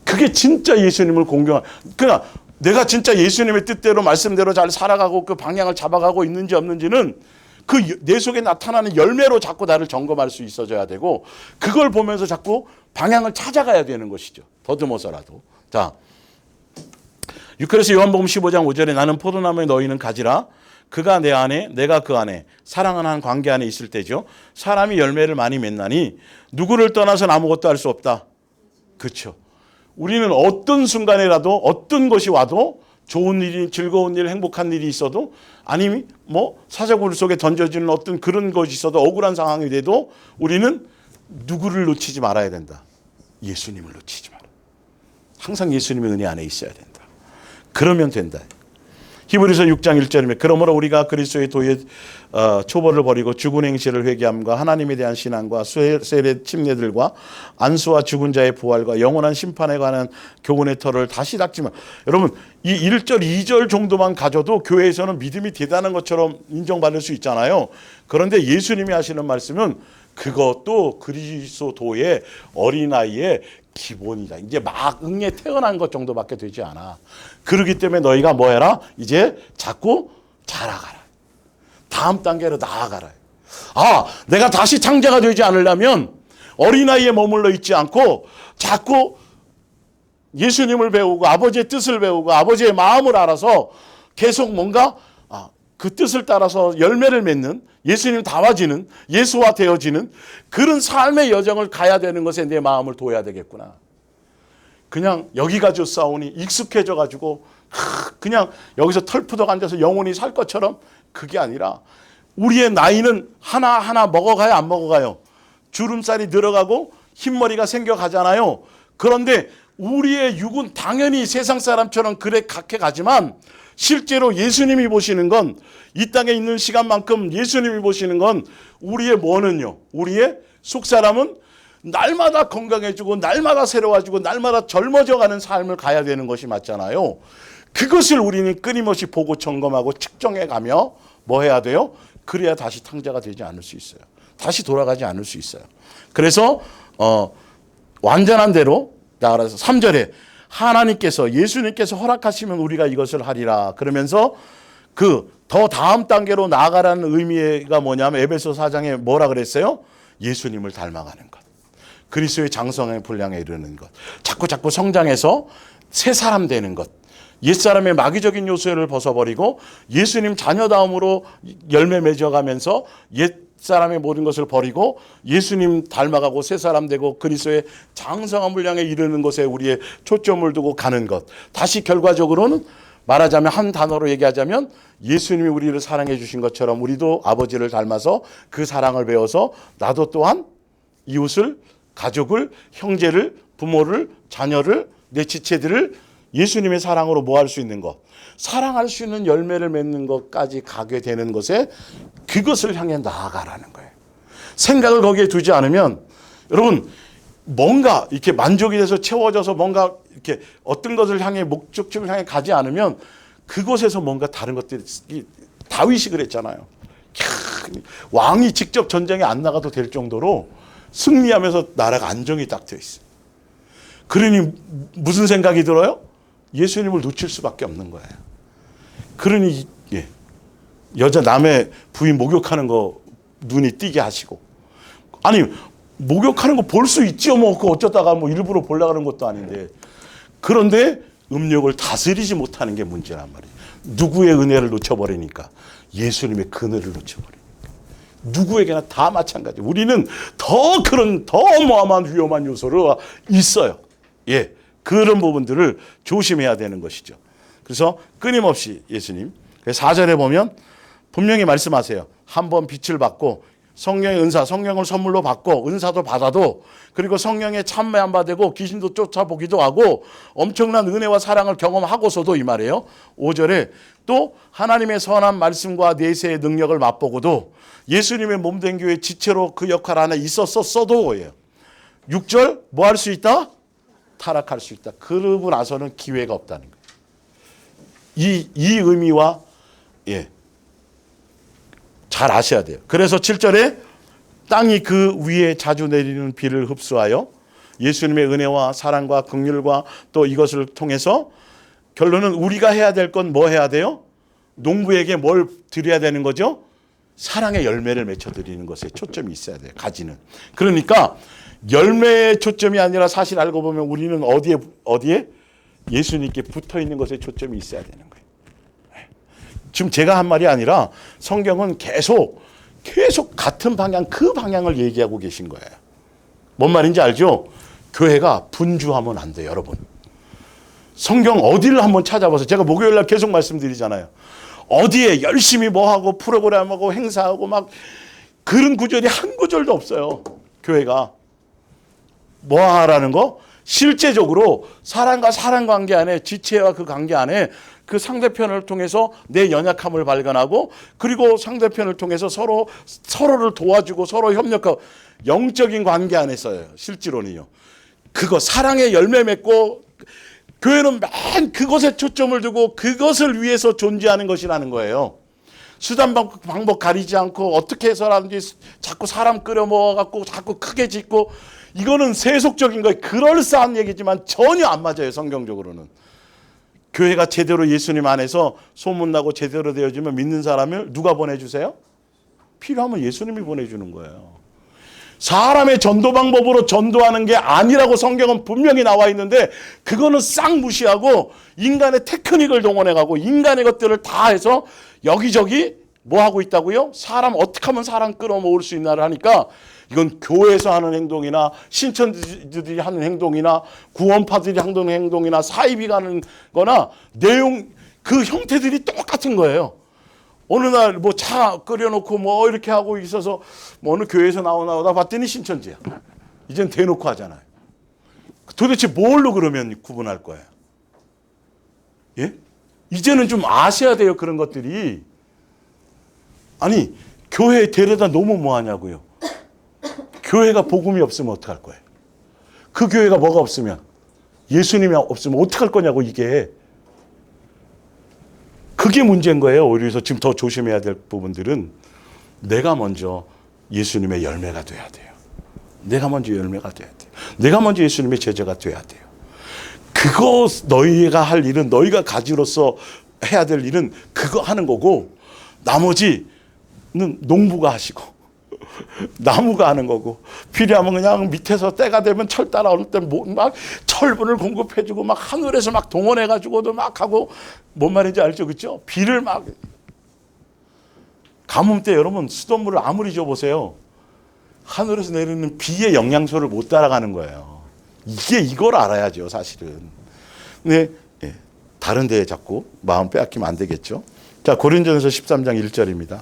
그게 진짜 예수님을 공경한. 그러니까 내가 진짜 예수님의 뜻대로 말씀대로 잘 살아가고 그 방향을 잡아가고 있는지 없는지는 그 내 속에 나타나는 열매로 자꾸 나를 점검할 수 있어져야 되고 그걸 보면서 자꾸 방향을 찾아가야 되는 것이죠. 더듬어서라도. 자, 6절에서 요한복음 15장 5절에 나는 포도나무에 너희는 가지라. 그가 내 안에 내가 그 안에 사랑은 한 관계 안에 있을 때죠. 사람이 열매를 많이 맺나니 누구를 떠나서는 아무것도 할 수 없다. 그렇죠. 우리는 어떤 순간이라도 어떤 것이 와도 좋은 일이 즐거운 일 행복한 일이 있어도 아니면 뭐 사자굴 속에 던져지는 어떤 그런 것이 있어도 억울한 상황이 돼도 우리는 누구를 놓치지 말아야 된다. 예수님을 놓치지 마라. 항상 예수님의 은혜 안에 있어야 된다. 그러면 된다. 히브리서 6장 1절이면 그러므로 우리가 그리스도의 도의 초벌을 버리고 죽은 행실을 회개함과 하나님에 대한 신앙과 세례 침례들과 안수와 죽은 자의 부활과 영원한 심판에 관한 교훈의 털을 다시 닦지만 여러분 이 1절 2절 정도만 가져도 교회에서는 믿음이 대단한 것처럼 인정받을 수 있잖아요. 그런데 예수님이 하시는 말씀은 그것도 그리스도의 어린아이의 기본이다. 이제 막 응에 태어난 것 정도밖에 되지 않아. 그렇기 때문에 너희가 뭐 해라? 이제 자꾸 자라가라. 다음 단계로 나아가라. 아, 내가 다시 창자가 되지 않으려면 어린아이에 머물러 있지 않고 자꾸 예수님을 배우고 아버지의 뜻을 배우고 아버지의 마음을 알아서 계속 뭔가 그 뜻을 따라서 열매를 맺는 예수님 닮아지는 예수와 되어지는 그런 삶의 여정을 가야 되는 것에 내 마음을 둬야 되겠구나. 그냥 여기가 좋사오니 익숙해져 가지고 그냥 여기서 털푸덕 앉아서 영원히 살 것처럼 그게 아니라 우리의 나이는 하나하나 먹어가요 안 먹어가요? 주름살이 늘어가고 흰머리가 생겨가잖아요. 그런데 우리의 육은 당연히 세상 사람처럼 그래 각해 가지만 실제로 예수님이 보시는 건 이 땅에 있는 시간만큼 예수님이 보시는 건 우리의 뭐는요? 우리의 속사람은 날마다 건강해지고 날마다 새로워지고 날마다 젊어져가는 삶을 가야 되는 것이 맞잖아요. 그것을 우리는 끊임없이 보고 점검하고 측정해가며 뭐 해야 돼요? 그래야 다시 탕자가 되지 않을 수 있어요. 다시 돌아가지 않을 수 있어요. 그래서 완전한 대로 나아가서 3절에 하나님께서 예수님께서 허락하시면 우리가 이것을 하리라 그러면서 그 더 다음 단계로 나아가라는 의미가 뭐냐면 에베소 4장에 뭐라 그랬어요? 예수님을 닮아가는 것. 그리스도의 장성의 분량에 이르는 것. 자꾸 성장해서 새 사람 되는 것. 옛사람의 마귀적인 요소를 벗어버리고 예수님 자녀다움으로 열매 맺어가면서 옛사람의 모든 것을 버리고 예수님 닮아가고 새 사람 되고 그리스도의 장성한 분량에 이르는 것에 우리의 초점을 두고 가는 것. 다시 결과적으로는 말하자면 한 단어로 얘기하자면 예수님이 우리를 사랑해 주신 것처럼 우리도 아버지를 닮아서 그 사랑을 배워서 나도 또한 이웃을, 가족을, 형제를, 부모를, 자녀를, 내 지체들을 예수님의 사랑으로 뭐 할 수 있는 것, 사랑할 수 있는 열매를 맺는 것까지 가게 되는 것에 그것을 향해 나아가라는 거예요. 생각을 거기에 두지 않으면 여러분 뭔가 이렇게 만족이 돼서 채워져서 뭔가 이렇게 어떤 것을 향해 목적지를 향해 가지 않으면 그곳에서 뭔가 다른 것들이 다윗이 그랬잖아요. 왕이 직접 전쟁에 안 나가도 될 정도로 승리하면서 나라가 안정이 딱 되어 있어요. 그러니 무슨 생각이 들어요? 예수님을 놓칠 수밖에 없는 거예요. 그러니 여자 남의 부인 목욕하는 거 눈이 띄게 하시고 아니 목욕하는 거 볼 수 있지요. 뭐 그거 어쩌다가 뭐 일부러 보려고 하는 것도 아닌데 그런데 음욕을 다스리지 못하는 게 문제란 말이에요. 누구의 은혜를 놓쳐버리니까 예수님의 그늘을 놓쳐버리니까 누구에게나 다 마찬가지. 우리는 더 그런 더 어마어마한 위험한 요소가 있어요. 그런 부분들을 조심해야 되는 것이죠. 그래서 끊임없이 예수님 4절에 보면 분명히 말씀하세요. 한번 빛을 받고 성령의 은사, 성령을 선물로 받고 은사도 받아도 그리고 성령의 참매 안 받고 귀신도 쫓아보기도 하고 엄청난 은혜와 사랑을 경험하고서도 이 말이에요. 5절에 또 하나님의 선한 말씀과 내세의 능력을 맛보고도 예수님의 몸된 교회 지체로 그 역할 안에 있었어도 6절 뭐 할 수 있다? 타락할 수 있다. 그러고 나서는 기회가 없다는 거예요. 이 의미와 잘 아셔야 돼요. 그래서 7절에 땅이 그 위에 자주 내리는 비를 흡수하여 예수님의 은혜와 사랑과 긍휼과 또 이것을 통해서 결론은 우리가 해야 될 건 뭐 해야 돼요? 농부에게 뭘 드려야 되는 거죠? 사랑의 열매를 맺혀드리는 것에 초점이 있어야 돼요. 가지는. 그러니까 열매의 초점이 아니라 사실 알고 보면 우리는 어디에? 예수님께 붙어 있는 것에 초점이 있어야 되는 거예요. 지금 제가 한 말이 아니라 성경은 계속 같은 방향, 그 방향을 얘기하고 계신 거예요. 뭔 말인지 알죠? 교회가 분주하면 안 돼요, 여러분. 성경 어디를 한번 찾아봐서 제가 목요일 날 계속 말씀드리잖아요. 어디에 열심히 뭐하고 프로그램하고 행사하고 막 그런 구절이 한 구절도 없어요. 교회가. 뭐 하라는 거? 실제적으로 사람과 사람 관계 안에 지체와 그 관계 안에 그 상대편을 통해서 내 연약함을 발견하고 그리고 상대편을 통해서 서로를 도와주고 서로 협력하고 영적인 관계 안에서요. 실제로는요. 그거 사랑의 열매 맺고 교회는 맨 그것에 초점을 두고 그것을 위해서 존재하는 것이라는 거예요. 수단 방법 가리지 않고 어떻게 해서라든지 자꾸 사람 끌어 모아갖고 자꾸 크게 짓고 이거는 세속적인 거예요. 그럴싸한 얘기지만 전혀 안 맞아요. 성경적으로는. 교회가 제대로 예수님 안에서 소문나고 제대로 되어지면 믿는 사람을 누가 보내주세요? 필요하면 예수님이 보내주는 거예요. 사람의 전도 방법으로 전도하는 게 아니라고 성경은 분명히 나와 있는데 그거는 싹 무시하고 인간의 테크닉을 동원해가고 인간의 것들을 다 해서 여기저기 뭐 하고 있다고요? 사람 어떻게 하면 사람 끌어모을 수 있나를 하니까 이건 교회에서 하는 행동이나 신천지들이 하는 행동이나 구원파들이 하는 행동이나 사이비가 하는 거나 내용 그 형태들이 똑같은 거예요. 어느 날 뭐 차 끓여놓고 뭐 이렇게 하고 있어서 뭐 어느 교회에서 나오다 봤더니 신천지야. 이젠 대놓고 하잖아요. 도대체 뭘로 그러면 구분할 거예요? 예? 이제는 좀 아셔야 돼요, 그런 것들이. 아니, 교회에 데려다 놓으면 뭐하냐고요. 교회가 복음이 없으면 어떡할 거예요? 그 교회가 뭐가 없으면, 예수님이 없으면 어떡할 거냐고, 이게. 그게 문제인 거예요. 오히려 지금 더 조심해야 될 부분들은 내가 먼저 예수님의 열매가 돼야 돼요. 내가 먼저 열매가 돼야 돼요. 내가 먼저 예수님의 제자가 돼야 돼요. 그거 너희가 할 일은, 너희가 가지로서 해야 될 일은 그거 하는 거고, 나머지는 농부가 하시고 나무가 하는 거고, 필요하면 그냥 밑에서 때가 되면 철 따라올 때 막 철분을 공급해주고 막 하늘에서 막 동원해가지고도 막 하고, 뭔 말인지 알죠? 그렇죠? 비를 막, 가뭄 때 여러분 수돗물을 아무리 줘보세요, 하늘에서 내리는 비의 영양소를 못 따라가는 거예요. 이걸 알아야죠, 사실은. 근데 다른 데에 자꾸 마음 빼앗기면 안 되겠죠. 자, 고린도전서 13장 1절입니다.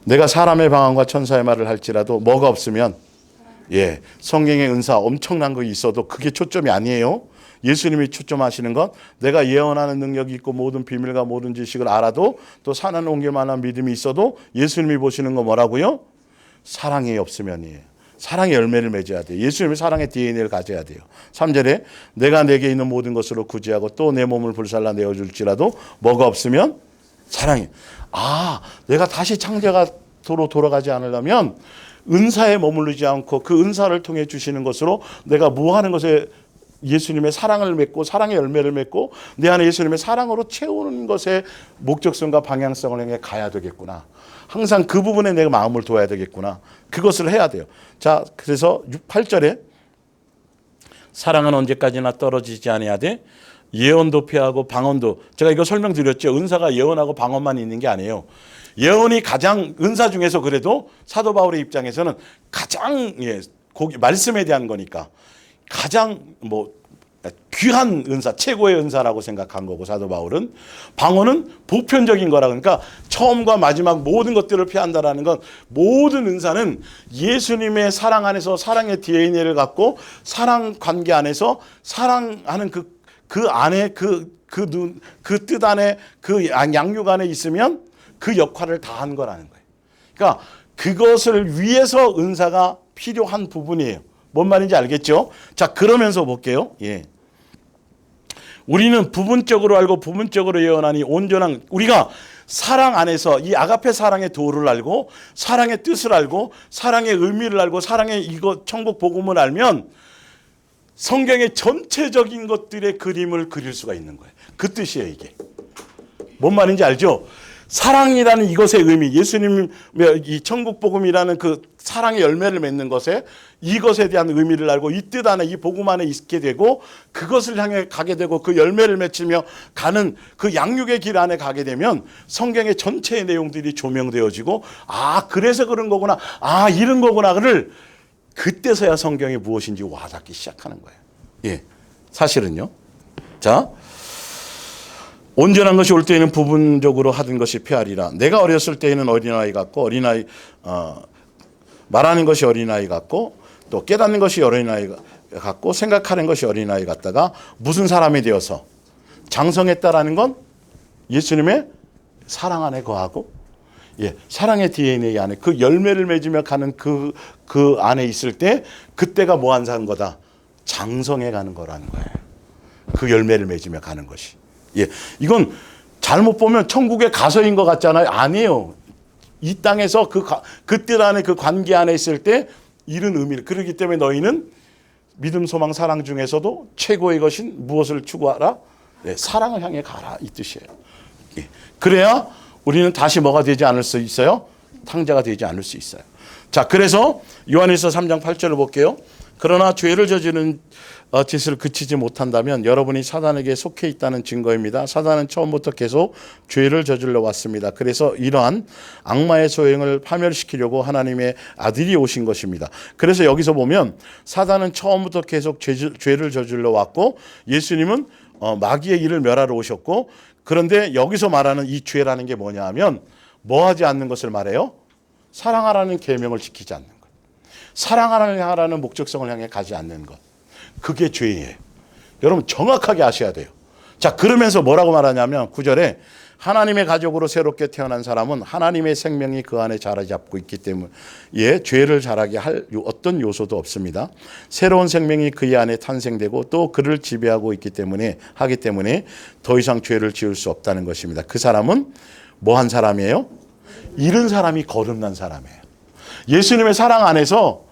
내가 사람의 방언과 천사의 말을 할지라도 뭐가 없으면, 성경의 은사 엄청난 거 있어도 그게 초점이 아니에요. 예수님이 초점하시는 건 내가 예언하는 능력이 있고 모든 비밀과 모든 지식을 알아도 또 산을 옮길 만한 믿음이 있어도 예수님이 보시는 거 뭐라고요? 사랑이 없으면이에요. 사랑의 열매를 맺어야 돼요. 예수님이 사랑의 DNA를 가져야 돼요. 3절에 내가 내게 있는 모든 것으로 구제하고 또 내 몸을 불살라 내어줄지라도 뭐가 없으면 사랑이. 내가 다시 창조가로 돌아가지 않으려면 은사에 머무르지 않고 그 은사를 통해 주시는 것으로 내가 무하는 것에 예수님의 사랑을 맺고 사랑의 열매를 맺고 내 안에 예수님의 사랑으로 채우는 것에 목적성과 방향성을 향해 가야 되겠구나. 항상 그 부분에 내가 마음을 둬야 되겠구나. 그것을 해야 돼요. 자, 그래서 8절에 사랑은 언제까지나 떨어지지 아니하되 예언도 피하고 방언도, 제가 이거 설명드렸죠. 은사가 예언하고 방언만 있는 게 아니에요. 예언이 가장, 은사 중에서 그래도 사도 바울의 입장에서는 가장 말씀에 대한 거니까 가장 귀한 은사, 최고의 은사라고 생각한 거고, 사도 바울은 방언은 보편적인 거라. 그러니까 처음과 마지막 모든 것들을 피한다라는 건, 모든 은사는 예수님의 사랑 안에서 사랑의 DNA를 갖고 사랑 관계 안에서 사랑하는 그 안에 그 뜻 안에 그 양육 안에 있으면 그 역할을 다 한 거라는 거예요. 그러니까 그것을 위해서 은사가 필요한 부분이에요. 뭔 말인지 알겠죠? 자, 그러면서 볼게요. 우리는 부분적으로 알고 부분적으로 예언하니 온전한, 우리가 사랑 안에서 이 아가페 사랑의 도를 알고 사랑의 뜻을 알고 사랑의 의미를 알고 사랑의 이거 천국 복음을 알면 성경의 전체적인 것들의 그림을 그릴 수가 있는 거예요. 그 뜻이에요, 이게. 뭔 말인지 알죠? 사랑이라는 이것의 의미, 예수님 이 천국 복음이라는 그 사랑의 열매를 맺는 것에, 이것에 대한 의미를 알고 이 뜻 안에, 이 복음 안에 있게 되고 그것을 향해 가게 되고 그 열매를 맺으며 가는 그 양육의 길 안에 가게 되면 성경의 전체의 내용들이 조명되어지고, 그래서 그런 거구나, 이런 거구나를 그때서야 성경이 무엇인지 와닿기 시작하는 거예요. 사실은요. 자, 온전한 것이 올 때에는 부분적으로 하던 것이 피하리라. 내가 어렸을 때에는 어린아이 같고 말하는 것이 어린아이 같고 또 깨닫는 것이 어린아이 같고 생각하는 것이 어린아이 같다가 무슨 사람이 되어서 장성했다라는 건 예수님의 사랑 안에 거하고, 사랑의 DNA 안에 그 열매를 맺으며 가는 그 안에 있을 때, 그때가 뭐 한 산 거다? 장성해 가는 거라는 거예요. 그 열매를 맺으며 가는 것이. 이건 잘못 보면 천국에 가서인 것 같잖아요. 아니에요. 이 땅에서 그 뜻 안에 그 관계 안에 있을 때 이런 의미를. 그렇기 때문에 너희는 믿음, 소망, 사랑 중에서도 최고의 것인 무엇을 추구하라? 사랑을 향해 가라, 이 뜻이에요. 그래야 우리는 다시 뭐가 되지 않을 수 있어요? 탕자가 되지 않을 수 있어요. 자, 그래서 요한일서 3장 8절을 볼게요. 그러나 죄를 저지르는 짓을 그치지 못한다면 여러분이 사단에게 속해 있다는 증거입니다. 사단은 처음부터 계속 죄를 저질러 왔습니다. 그래서 이러한 악마의 소행을 파멸시키려고 하나님의 아들이 오신 것입니다. 그래서 여기서 보면 사단은 처음부터 계속 죄를 저질러 왔고, 예수님은 마귀의 일을 멸하러 오셨고, 그런데 여기서 말하는 이 죄라는 게 뭐냐 하면 뭐 하지 않는 것을 말해요? 사랑하라는 계명을 지키지 않는 것. 사랑하라는 목적성을 향해 가지 않는 것. 그게 죄예요. 여러분 정확하게 아셔야 돼요. 자, 그러면서 뭐라고 말하냐면 9절에 하나님의 가족으로 새롭게 태어난 사람은 하나님의 생명이 그 안에 자리 잡고 있기 때문에 죄를 자라게 할 어떤 요소도 없습니다. 새로운 생명이 그의 안에 탄생되고 또 그를 지배하고 있기 때문에 하기 때문에 더 이상 죄를 지을 수 없다는 것입니다. 그 사람은 뭐 한 사람이에요? 잃은 사람이 거듭난 사람이에요. 예수님의 사랑 안에서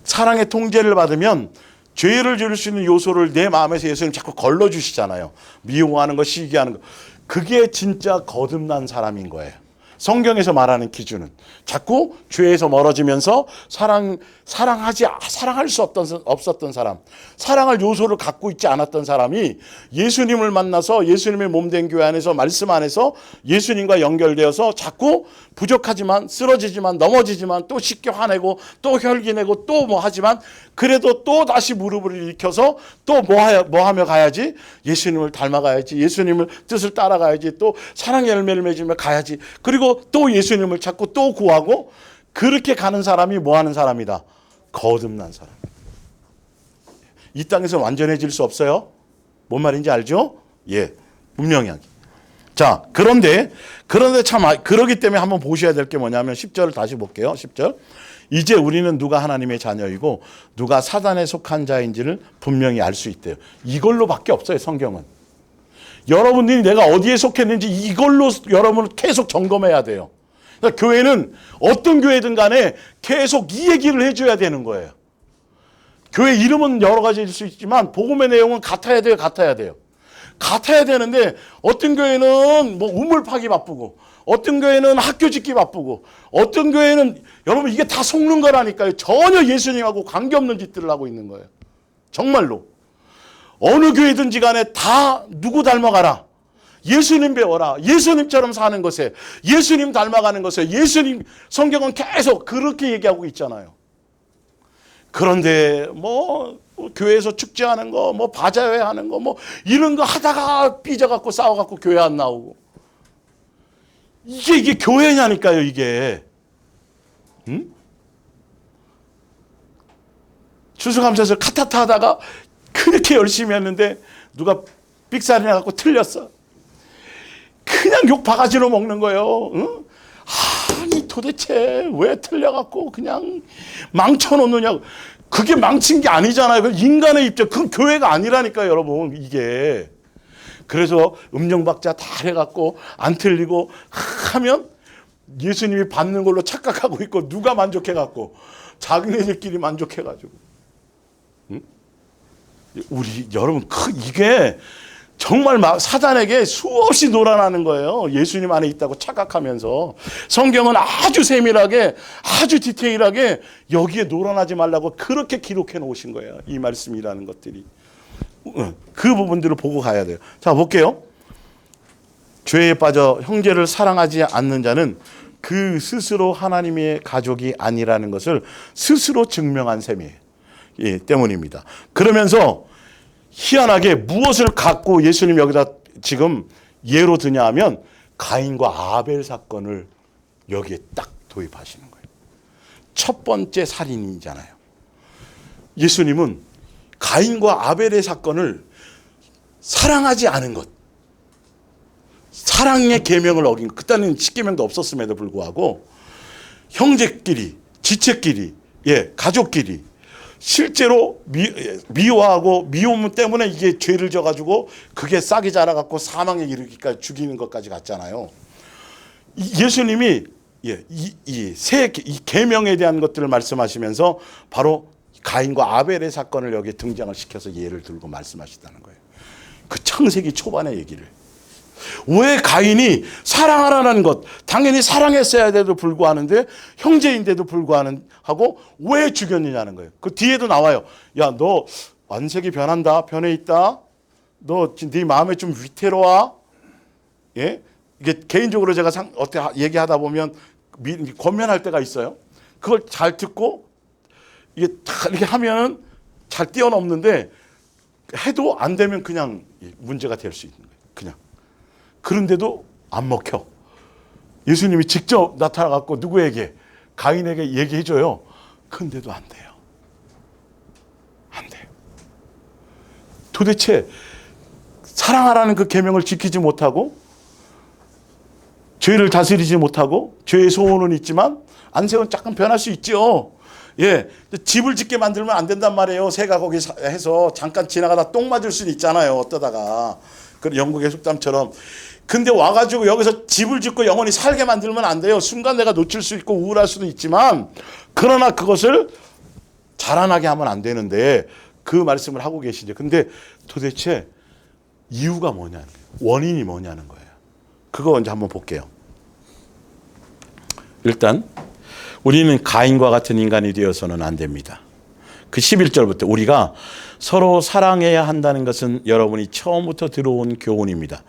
사랑의 통제를 받으면 죄를 지을 수 있는 요소를 내 마음에서 예수님 자꾸 걸러주시잖아요. 미워하는 거, 시기하는 거. 그게 진짜 거듭난 사람인 거예요. 성경에서 말하는 기준은 자꾸 죄에서 멀어지면서 사랑할 수 없었던 사람, 사랑할 요소를 갖고 있지 않았던 사람이 예수님을 만나서 예수님의 몸된 교회 안에서 말씀 안에서 예수님과 연결되어서 자꾸 부족하지만 쓰러지지만 넘어지지만 또 쉽게 화내고 또 혈기내고 또 뭐 하지만 그래도 또 다시 무릎을 일으켜서 또 뭐 하며 가야지? 예수님을 닮아가야지. 예수님을 뜻을 따라가야지. 또 사랑의 열매를 맺으며 가야지. 그리고 또 예수님을 찾고 또 구하고 그렇게 가는 사람이 뭐 하는 사람이다? 거듭난 사람. 이 땅에서 완전해질 수 없어요. 뭔 말인지 알죠? 예, 분명히 하기. 자, 그런데 참 그러기 때문에 한번 보셔야 될 게 뭐냐면 10절을 다시 볼게요. 10절. 이제 우리는 누가 하나님의 자녀이고 누가 사단에 속한 자인지를 분명히 알 수 있대요. 이걸로밖에 없어요, 성경은. 여러분들이 내가 어디에 속했는지 이걸로 여러분은 계속 점검해야 돼요. 그러니까 교회는 어떤 교회든 간에 계속 이 얘기를 해줘야 되는 거예요. 교회 이름은 여러 가지일 수 있지만 복음의 내용은 같아야 돼요. 같아야 돼요. 같아야 되는데 어떤 교회는 뭐 우물 파기 바쁘고 어떤 교회는 학교 짓기 바쁘고 어떤 교회는 여러분 이게 다 속는 거라니까요. 전혀 예수님하고 관계없는 짓들을 하고 있는 거예요. 정말로. 어느 교회든지 간에 다 누구 닮아가라. 예수님 배워라. 예수님처럼 사는 것에 예수님 닮아가는 것에 예수님 성경은 계속 그렇게 얘기하고 있잖아요. 그런데 뭐 교회에서 축제하는 거, 뭐 바자회 하는 거, 뭐 이런 거 하다가 삐져갖고 싸워갖고 교회 안 나오고 이게 교회냐니까요. 이게 추수감사에서 카타타 하다가 그렇게 열심히 했는데 누가 삑사리 나갖고 틀렸어. 그냥 욕 바가지로 먹는 거예요. 응? 아니 도대체 왜 틀려갖고 그냥 망쳐놓느냐고. 그게 망친 게 아니잖아요. 그 인간의 입장. 그건 교회가 아니라니까요, 여러분. 이게. 그래서 음정박자 다 해갖고 안 틀리고 하면 예수님이 받는 걸로 착각하고 있고 누가 만족해갖고 자기네들끼리 만족해가지고. 응? 우리 여러분 이게 정말 막 사단에게 수없이 놀아나는 거예요. 예수님 안에 있다고 착각하면서. 성경은 아주 세밀하게 아주 디테일하게 여기에 놀아나지 말라고 그렇게 기록해 놓으신 거예요. 이 말씀이라는 것들이. 그 부분들을 보고 가야 돼요. 자, 볼게요. 죄에 빠져 형제를 사랑하지 않는 자는 그 스스로 하나님의 가족이 아니라는 것을 스스로 증명한 셈이에요. 예, 때문입니다. 그러면서 희한하게 무엇을 갖고 예수님 여기다 지금 예로 드냐 하면 가인과 아벨 사건을 여기에 딱 도입하시는 거예요. 첫 번째 살인이잖아요. 예수님은 가인과 아벨의 사건을 사랑하지 않은 것, 사랑의 계명을 어긴 것, 그때는 십계명도 없었음에도 불구하고 형제끼리, 지체끼리, 가족끼리 실제로 미워하고 미움 때문에 이게 죄를 져가지고 그게 싹이 자라갖고 사망에 이르기까지 죽이는 것까지 갔잖아요. 예수님이 이 계명에 대한 것들을 말씀하시면서 바로 가인과 아벨의 사건을 여기 등장을 시켜서 예를 들고 말씀하시다는 거예요. 그 창세기 초반의 얘기를. 왜 가인이 사랑하라는 것, 당연히 사랑했어야 돼도 불구하는데 형제인데도 불구하고 왜 죽였느냐는 거예요. 그 뒤에도 나와요. 야, 너 완색이 변한다, 변해 있다. 너 네 마음에 좀 위태로워. 예? 이게 개인적으로 제가 어떻게 얘기하다 보면 권면할 때가 있어요. 그걸 잘 듣고 이게 이렇게 하면 잘 뛰어넘는데 해도 안 되면 그냥 문제가 될 수 있는 거예요. 그냥. 그런데도 안 먹혀. 예수님이 직접 나타나갖고 누구에게? 가인에게 얘기해줘요. 근데도 안 돼요. 안 돼요. 도대체 사랑하라는 그 계명을 지키지 못하고 죄를 다스리지 못하고 죄의 소원은 있지만 안색은 약간 변할 수 있죠. 예, 집을 짓게 만들면 안 된단 말이에요. 새가 거기 해서 잠깐 지나가다 똥 맞을 수는 있잖아요. 어떠다가 그 영국의 속담처럼. 근데 와가지고 여기서 집을 짓고 영원히 살게 만들면 안 돼요. 순간 내가 놓칠 수 있고 우울할 수도 있지만 그러나 그것을 자라나게 하면 안 되는데 그 말씀을 하고 계시죠. 근데 도대체 이유가 뭐냐는 거예요. 원인이 뭐냐는 거예요. 그거 먼저 한번 볼게요. 일단 우리는 가인과 같은 인간이 되어서는 안 됩니다. 그 11절부터 우리가 서로 사랑해야 한다는 것은 여러분이 처음부터 들어온 교훈입니다.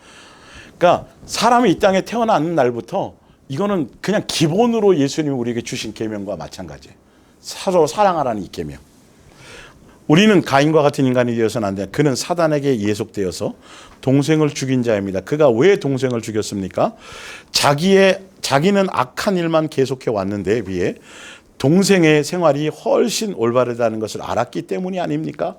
그러니까 사람이 이 땅에 태어나는 날부터 이거는 그냥 기본으로 예수님이 우리에게 주신 계명과 마찬가지예요. 서로 사랑하라는 이 계명. 우리는 가인과 같은 인간이 되어서는 안 돼. 그는 사단에게 예속되어서 동생을 죽인 자입니다. 그가 왜 동생을 죽였습니까? 자기는 악한 일만 계속해 왔는데 비해 동생의 생활이 훨씬 올바르다는 것을 알았기 때문이 아닙니까?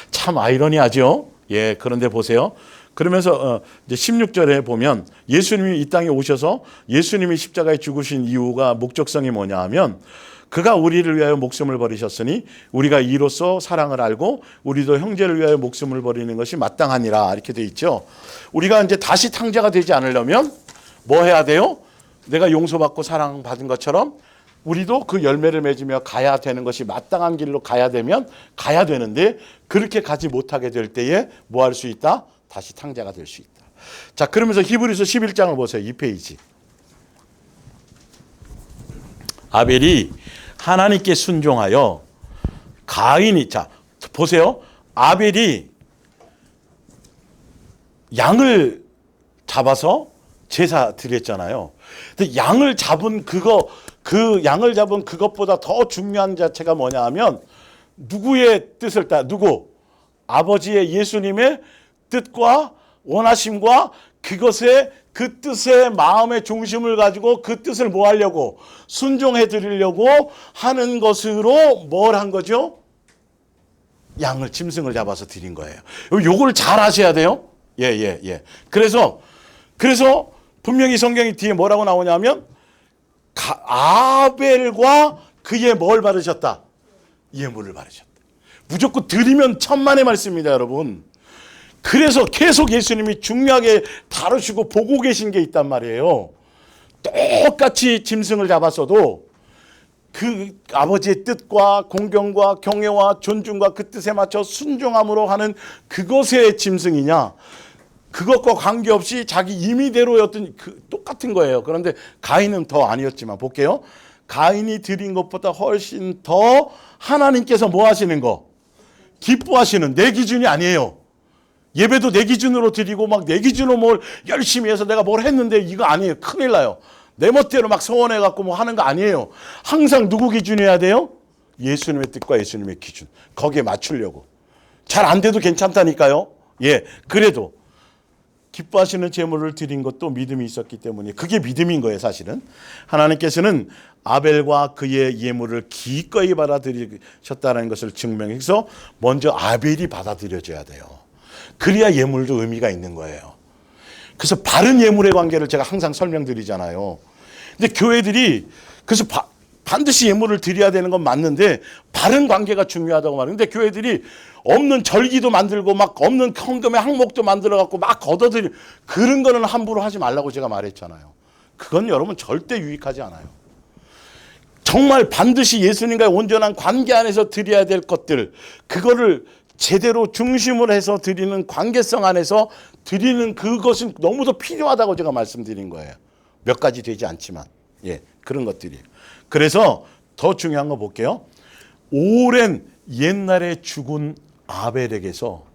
참 아이러니하죠. 예, 그런데 보세요. 그러면서 이제 16절에 보면 예수님이 이 땅에 오셔서 예수님이 십자가에 죽으신 이유가 목적성이 뭐냐 하면 그가 우리를 위하여 목숨을 버리셨으니 우리가 이로써 사랑을 알고 우리도 형제를 위하여 목숨을 버리는 것이 마땅하니라 이렇게 돼 있죠. 우리가 이제 다시 탕자가 되지 않으려면 뭐 해야 돼요? 내가 용서받고 사랑받은 것처럼 우리도 그 열매를 맺으며 가야 되는 것이 마땅한 길로 가야 되면 가야 되는데 그렇게 가지 못하게 될 때에 뭐 할 수 있다? 다시 탕자가 될 수 있다. 자, 그러면서 히브리서 11장을 보세요. 2페이지. 아벨이 하나님께 순종하여 가인이, 자 보세요. 아벨이 양을 잡아서 제사 드렸잖아요. 근데 양을 잡은 그것보다 더 중요한 자체가 뭐냐 하면 누구의 뜻을 따라 누구? 아버지의 예수님의 뜻과 원하심과 그것에 그 뜻의 마음의 중심을 가지고 그 뜻을 뭐 하려고? 순종해 드리려고 하는 것으로 뭘 한 거죠? 양을, 짐승을 잡아서 드린 거예요. 요걸 잘 아셔야 돼요. 예. 그래서 분명히 성경이 뒤에 뭐라고 나오냐면 아벨과 그의 뭘 바르셨다? 예물을 바르셨다. 무조건 드리면 천만의 말씀입니다, 여러분. 그래서 계속 예수님이 중요하게 다루시고 보고 계신 게 있단 말이에요. 똑같이 짐승을 잡았어도 그 아버지의 뜻과 공경과 경외와 존중과 그 뜻에 맞춰 순종함으로 하는 그것의 짐승이냐, 그것과 관계없이 자기 임의대로였던 똑같은 거예요. 그런데 가인은 더 아니었지만 볼게요. 가인이 드린 것보다 훨씬 더 하나님께서 뭐 하시는 거? 기뻐하시는, 내 기준이 아니에요. 예배도 내 기준으로 드리고 막 내 기준으로 뭘 열심히 해서 내가 뭘 했는데 이거 아니에요. 큰일 나요. 내 멋대로 막 소원해 갖고 뭐 하는 거 아니에요. 항상 누구 기준이어야 돼요? 예수님의 뜻과 예수님의 기준. 거기에 맞추려고. 잘 안 돼도 괜찮다니까요. 예, 그래도 기뻐하시는 제물을 드린 것도 믿음이 있었기 때문에 그게 믿음인 거예요, 사실은. 하나님께서는 아벨과 그의 예물을 기꺼이 받아들이셨다는 것을 증명해서 먼저 아벨이 받아들여져야 돼요. 그래야 예물도 의미가 있는 거예요. 그래서 바른 예물의 관계를 제가 항상 설명드리잖아요. 근데 교회들이 그래서 반드시 예물을 드려야 되는 건 맞는데 바른 관계가 중요하다고 말해요. 근데 교회들이 없는 절기도 만들고 막 없는 헌금의 항목도 만들어 갖고 막 걷어들이 그런 거는 함부로 하지 말라고 제가 말했잖아요. 그건 여러분 절대 유익하지 않아요. 정말 반드시 예수님과의 온전한 관계 안에서 드려야 될 것들, 그거를 제대로 중심을 해서 드리는 관계성 안에서 드리는 그것은 너무도 필요하다고 제가 말씀드린 거예요. 몇 가지 되지 않지만. 예, 그런 것들이. 그래서 더 중요한 거 볼게요. 오랜 옛날에 죽은 아벨에게서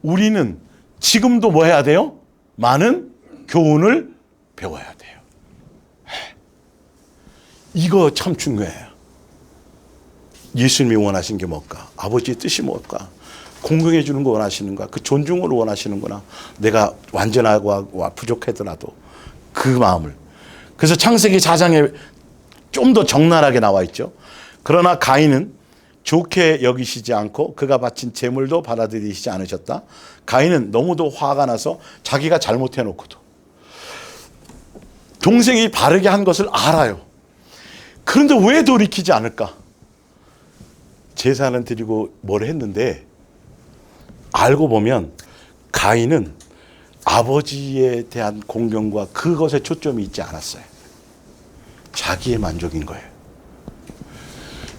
우리는 지금도 뭐 해야 돼요? 많은 교훈을 배워야 돼요. 이거 참 중요해요. 예수님이 원하신 게 뭘까? 아버지의 뜻이 뭘까? 공경해 주는 거 원하시는가? 그 존중을 원하시는구나. 내가 완전하고 부족하더라도 그 마음을. 그래서 창세기 4장에 좀 더 적나라하게 나와 있죠. 그러나 가인은 좋게 여기시지 않고 그가 바친 제물도 받아들이시지 않으셨다. 가인은 너무도 화가 나서 자기가 잘못해놓고도 동생이 바르게 한 것을 알아요. 그런데 왜 돌이키지 않을까? 제사는 드리고 뭘 했는데 알고 보면 가인은 아버지에 대한 공경과 그것에 초점이 있지 않았어요. 자기의 만족인 거예요.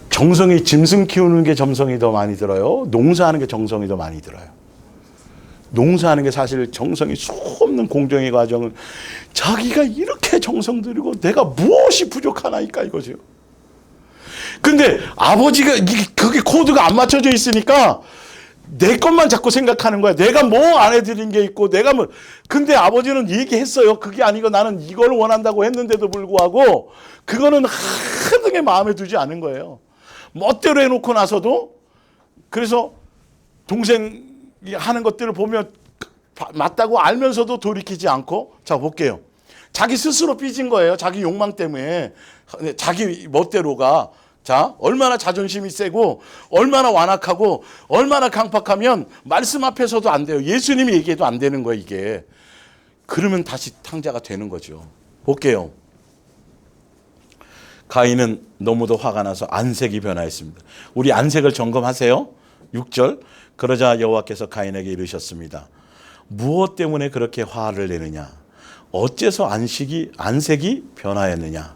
정성이 짐승 키우는 게 정성이 더 많이 들어요? 농사하는 게 정성이 더 많이 들어요? 농사하는 게 사실 정성이 수없는 공정의 과정을 자기가 이렇게 정성 들이고 내가 무엇이 부족하나이까 이거죠. 근데 아버지가 그게 코드가 안 맞춰져 있으니까 내 것만 자꾸 생각하는 거야. 내가 뭐 안 해드린 게 있고 내가 뭐. 근데 아버지는 얘기했어요. 그게 아니고 나는 이걸 원한다고 했는데도 불구하고 그거는 하등에 마음에 두지 않은 거예요. 멋대로 해놓고 나서도. 그래서 동생이 하는 것들을 보면 맞다고 알면서도 돌이키지 않고. 자, 볼게요. 자기 스스로 삐진 거예요. 자기 욕망 때문에. 자기 멋대로가. 자, 얼마나 자존심이 세고 얼마나 완악하고 얼마나 강팍하면 말씀 앞에서도 안 돼요. 예수님이 얘기해도 안 되는 거예요, 이게. 그러면 다시 탕자가 되는 거죠. 볼게요. 가인은 너무도 화가 나서 안색이 변화했습니다. 우리 안색을 점검하세요. 6절. 그러자 여호와께서 가인에게 이르셨습니다. 무엇 때문에 그렇게 화를 내느냐? 어째서 안색이 변화했느냐?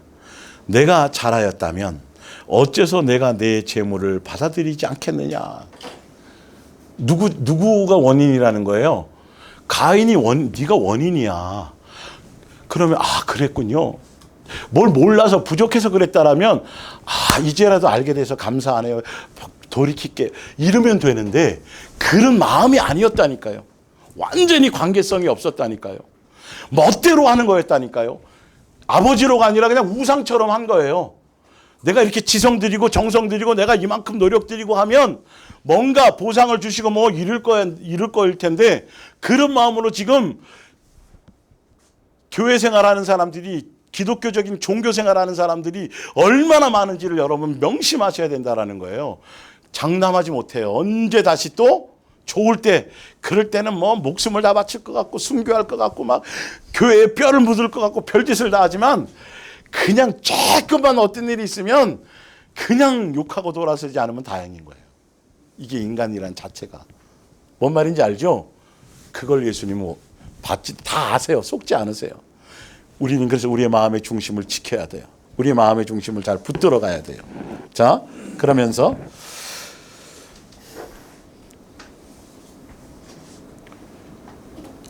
내가 잘하였다면 어째서 내가 내 재물을 받아들이지 않겠느냐? 누구가 원인이라는 거예요? 가인이 네가 원인이야. 그러면 그랬군요. 뭘 몰라서 부족해서 그랬다라면 이제라도 알게 돼서 감사하네요. 돌이킬게. 이러면 되는데 그런 마음이 아니었다니까요. 완전히 관계성이 없었다니까요. 멋대로 하는 거였다니까요. 아버지로가 아니라 그냥 우상처럼 한 거예요. 내가 이렇게 지성 들이고 정성 들이고 내가 이만큼 노력 들이고 하면 뭔가 보상을 주시고 뭐 이룰 거일 텐데 그런 마음으로 지금 교회 생활하는 사람들이 기독교적인 종교 생활하는 사람들이 얼마나 많은지를 여러분 명심하셔야 된다라는 거예요. 장담하지 못해요. 언제 다시 또 좋을 때 그럴 때는 뭐 목숨을 다 바칠 것 같고 순교할 것 같고 막 교회에 뼈를 묻을 것 같고 별짓을 다 하지만 그냥 조금만 어떤 일이 있으면 그냥 욕하고 돌아서지 않으면 다행인 거예요. 이게 인간이란 자체가. 뭔 말인지 알죠? 그걸 예수님은 다 아세요. 속지 않으세요. 우리는 그래서 우리의 마음의 중심을 지켜야 돼요. 우리의 마음의 중심을 잘 붙들어 가야 돼요. 자, 그러면서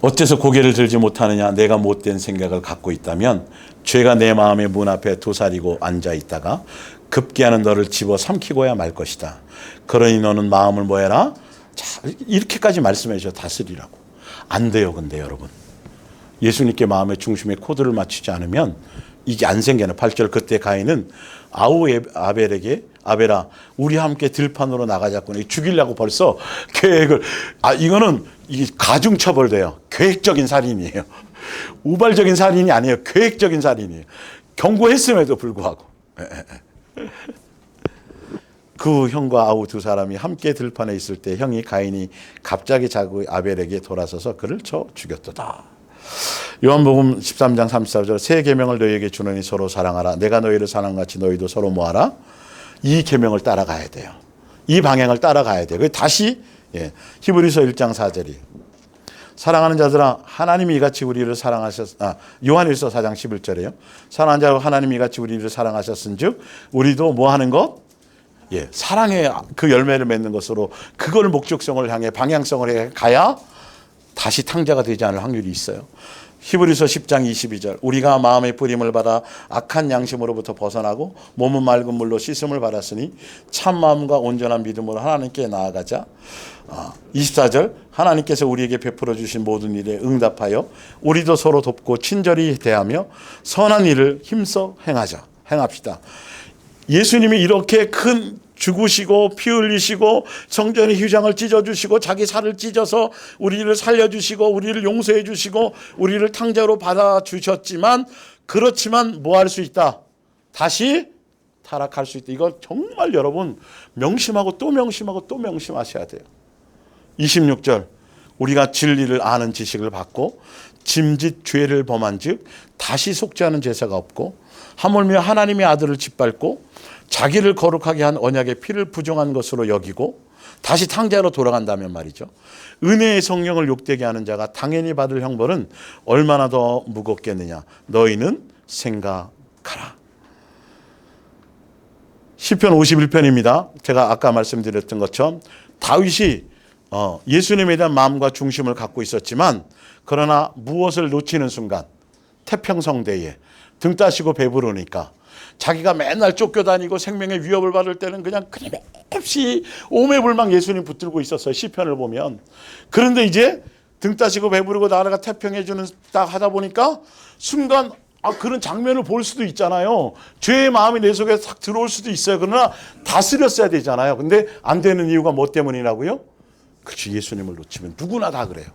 어째서 고개를 들지 못하느냐? 내가 못된 생각을 갖고 있다면 죄가 내 마음의 문 앞에 도사리고 앉아 있다가 급기야는 너를 집어 삼키고야 말 것이다. 그러니 너는 마음을 뭐 해라? 자, 이렇게까지 말씀해 줘. 다스리라고. 안 돼요. 근데 여러분. 예수님께 마음의 중심에 코드를 맞추지 않으면 이게 안 생겨요. 8절. 그때 가인은 아벨에게 아벨아 우리 함께 들판으로 나가자꾸나 죽이려고 벌써 계획을 이거는 이게 가중처벌돼요. 계획적인 살인이에요. 우발적인 살인이 아니에요. 계획적인 살인이에요. 경고했음에도 불구하고 그 형과 아우 두 사람이 함께 들판에 있을 때 형이 가인이 갑자기 자기 아벨에게 돌아서서 그를 쳐 죽였도다. 요한복음 13장 34절 새 계명을 너희에게 주노니 서로 사랑하라. 내가 너희를 사랑같이 너희도 서로 뭐하라. 이 계명을 따라가야 돼요. 이 방향을 따라가야 돼요. 다시 히브리서 1장 4절이 사랑하는 자들아 하나님이 이같이 우리를 요한일서 4장 11절이에요. 사랑하는 자들아 하나님이 이같이 우리를 사랑하셨은즉 우리도 뭐 하는 것? 사랑의 그 열매를 맺는 것으로 그걸 목적성을 향해 방향성을 해 가야 다시 탕자가 되지 않을 확률이 있어요. 히브리서 10장 22절 우리가 마음의 뿌림을 받아 악한 양심으로부터 벗어나고 몸은 맑은 물로 씻음을 받았으니 참 마음과 온전한 믿음으로 하나님께 나아가자. 24절 하나님께서 우리에게 베풀어 주신 모든 일에 응답하여 우리도 서로 돕고 친절히 대하며 선한 일을 힘써 행합시다. 예수님이 이렇게 큰 죽으시고 피 흘리시고 성전의 휘장을 찢어주시고 자기 살을 찢어서 우리를 살려주시고 우리를 용서해 주시고 우리를 탕자로 받아주셨지만 그렇지만 뭐 할 수 있다? 다시 타락할 수 있다. 이거 정말 여러분 명심하고 또 명심하고 또 명심하셔야 돼요. 26절 우리가 진리를 아는 지식을 받고 짐짓 죄를 범한 즉 다시 속지 않은 제사가 없고 하물며 하나님의 아들을 짓밟고 자기를 거룩하게 한 언약의 피를 부정한 것으로 여기고 다시 탕자로 돌아간다면 말이죠. 은혜의 성령을 욕되게 하는 자가 당연히 받을 형벌은 얼마나 더 무겁겠느냐. 너희는 생각하라. 시편 51편입니다. 제가 아까 말씀드렸던 것처럼 다윗이 예수님에 대한 마음과 중심을 갖고 있었지만 그러나 무엇을 놓치는 순간 태평성대에 등 따시고 배부르니까 자기가 맨날 쫓겨다니고 생명의 위협을 받을 때는 그냥 끊임없이 오매불망 예수님 붙들고 있었어요. 시편을 보면. 그런데 이제 등 따시고 배부르고 나라가 태평해주는 딱 하다 보니까 순간 그런 장면을 볼 수도 있잖아요. 죄의 마음이 내 속에 싹 들어올 수도 있어요. 그러나 다스렸어야 되잖아요. 근데 안 되는 이유가 뭐 때문이라고요? 그렇지, 예수님을 놓치면 누구나 다 그래요.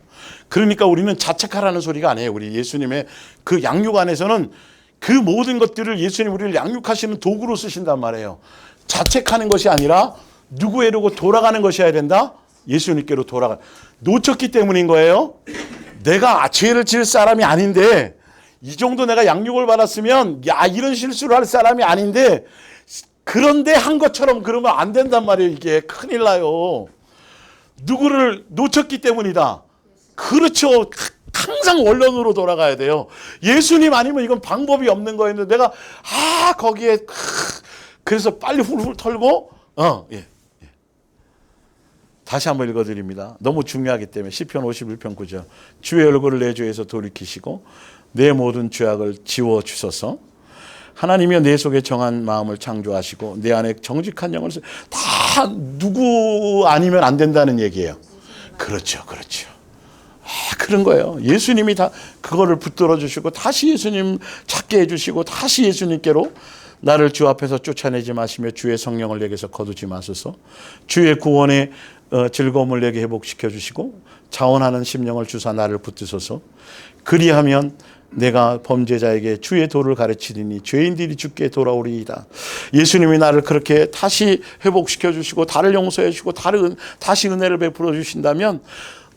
그러니까 우리는 자책하라는 소리가 아니에요. 우리 예수님의 그 양육 안에서는 그 모든 것들을 예수님 우리를 양육하시는 도구로 쓰신단 말이에요. 자책하는 것이 아니라 누구에게로 돌아가는 것이어야 된다? 예수님께로 돌아가. 놓쳤기 때문인 거예요. 내가 죄를 지을 사람이 아닌데 이 정도 내가 양육을 받았으면 이런 실수를 할 사람이 아닌데 그런데 한 것처럼 그러면 안 된단 말이에요. 이게 큰일 나요. 누구를 놓쳤기 때문이다. 그렇죠. 항상 원론으로 돌아가야 돼요. 예수님 아니면 이건 방법이 없는 거였는데 내가 거기에 그래서 빨리 훌훌 털고 다시 한번 읽어드립니다. 너무 중요하기 때문에 시편 51편 9절 주의 얼굴을 내 죄에서 돌이키시고 내 모든 죄악을 지워주소서. 하나님이여 내 속에 정한 마음을 창조하시고 내 안에 정직한 영을 다 누구 아니면 안 된다는 얘기예요. 그렇죠. 그런 거예요. 예수님이 다 그거를 붙들어 주시고 다시 예수님 찾게 해주시고 다시 예수님께로 나를 주 앞에서 쫓아내지 마시며 주의 성령을 내게서 거두지 마소서. 주의 구원의 즐거움을 내게 회복시켜 주시고 자원하는 심령을 주사 나를 붙드소서. 그리하면 내가 범죄자에게 주의 도를 가르치리니 죄인들이 주께 돌아오리이다. 예수님이 나를 그렇게 다시 회복시켜 주시고 다를 용서해 주시고 다시 은혜를 베풀어 주신다면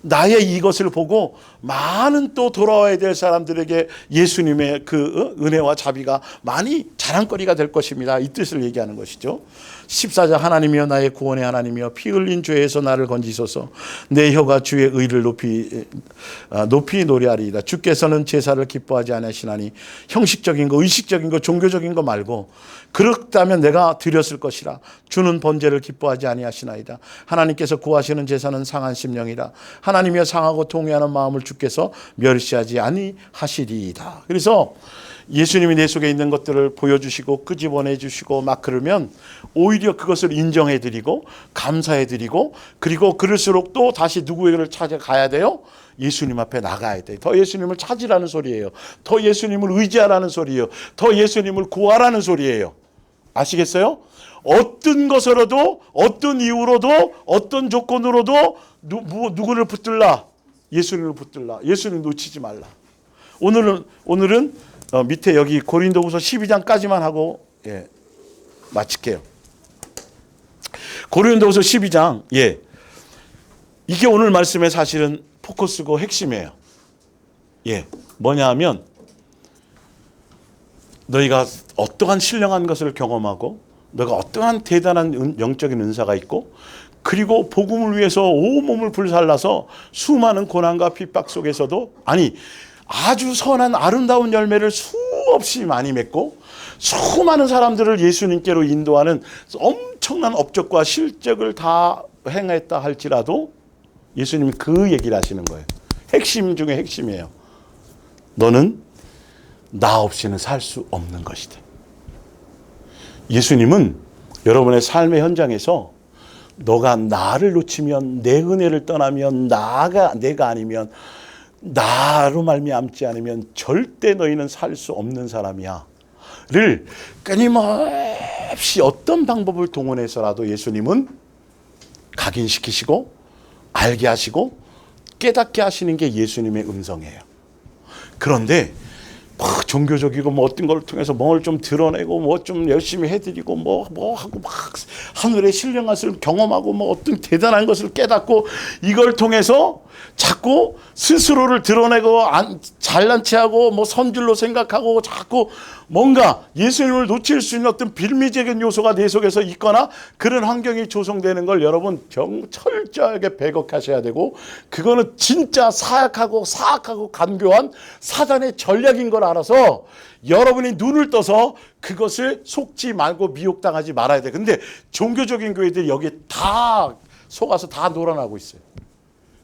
나의 이것을 보고 많은 또 돌아와야 될 사람들에게 예수님의 그 은혜와 자비가 많이 자랑거리가 될 것입니다. 이 뜻을 얘기하는 것이죠. 14절 하나님이여 나의 구원의 하나님이여 피 흘린 죄에서 나를 건지소서. 내 혀가 주의 의를 높이 노래하리이다. 주께서는 제사를 기뻐하지 않으시나니 형식적인 거 의식적인 거 종교적인 거 말고 그렇다면 내가 드렸을 것이라. 주는 번제를 기뻐하지 아니하시나이다. 하나님께서 구하시는 제사는 상한 심령이라. 하나님이여 상하고 통회하는 마음을 주께서 멸시하지 아니하시리이다. 그래서 예수님이 내 속에 있는 것들을 보여주시고 끄집어내 주시고 막 그러면 오히려 그것을 인정해 드리고 감사해 드리고 그리고 그럴수록 또 다시 누구에게를 찾아가야 돼요? 예수님 앞에 나가야 돼요. 더 예수님을 찾으라는 소리예요. 더 예수님을 의지하라는 소리예요. 더 예수님을 구하라는 소리예요. 아시겠어요? 어떤 것으로도 어떤 이유로도 어떤 조건으로도 누구를 붙들라? 예수님을 붙들라. 예수님 놓치지 말라. 오늘은 밑에 여기 고린도후서 12장까지만 하고 마칠게요. 고린도후서 12장 이게 오늘 말씀의 사실은 포커스고 핵심이에요. 뭐냐 하면 너희가 어떠한 신령한 것을 경험하고 너가 어떠한 대단한 영적인 은사가 있고 그리고 복음을 위해서 온몸을 불살라서 수많은 고난과 핍박 속에서도 아주 선한 아름다운 열매를 수없이 많이 맺고 수많은 사람들을 예수님께로 인도하는 엄청난 업적과 실적을 다 행했다 할지라도 예수님이 그 얘기를 하시는 거예요. 핵심 중에 핵심이에요. 너는 나 없이는 살 수 없는 것이다. 예수님은 여러분의 삶의 현장에서 너가 나를 놓치면 내 은혜를 떠나면 내가 아니면 나로 말미암지 않으면 절대 너희는 살 수 없는 사람이야 를 끊임없이 어떤 방법을 동원해서라도 예수님은 각인시키시고 알게 하시고 깨닫게 하시는 게 예수님의 음성이에요. 그런데 뭐 종교적이고 뭐 어떤 걸 통해서 뭘 좀 드러내고 뭐 좀 열심히 해드리고 뭐 하고 막 하늘의 신령함을 경험하고 뭐 어떤 대단한 것을 깨닫고 이걸 통해서 자꾸 스스로를 드러내고 잘난 체하고 뭐 선줄로 생각하고 자꾸 뭔가 예수님을 놓칠 수 있는 어떤 빌미적인 요소가 내 속에서 있거나 그런 환경이 조성되는 걸 여러분 철저하게 배격하셔야 되고, 그거는 진짜 사악하고 간교한 사단의 전략인 걸 알아서 여러분이 눈을 떠서 그것을 속지 말고 미혹당하지 말아야 돼. 근데 종교적인 교회들이 여기에 다 속아서 다 놀아나고 있어요.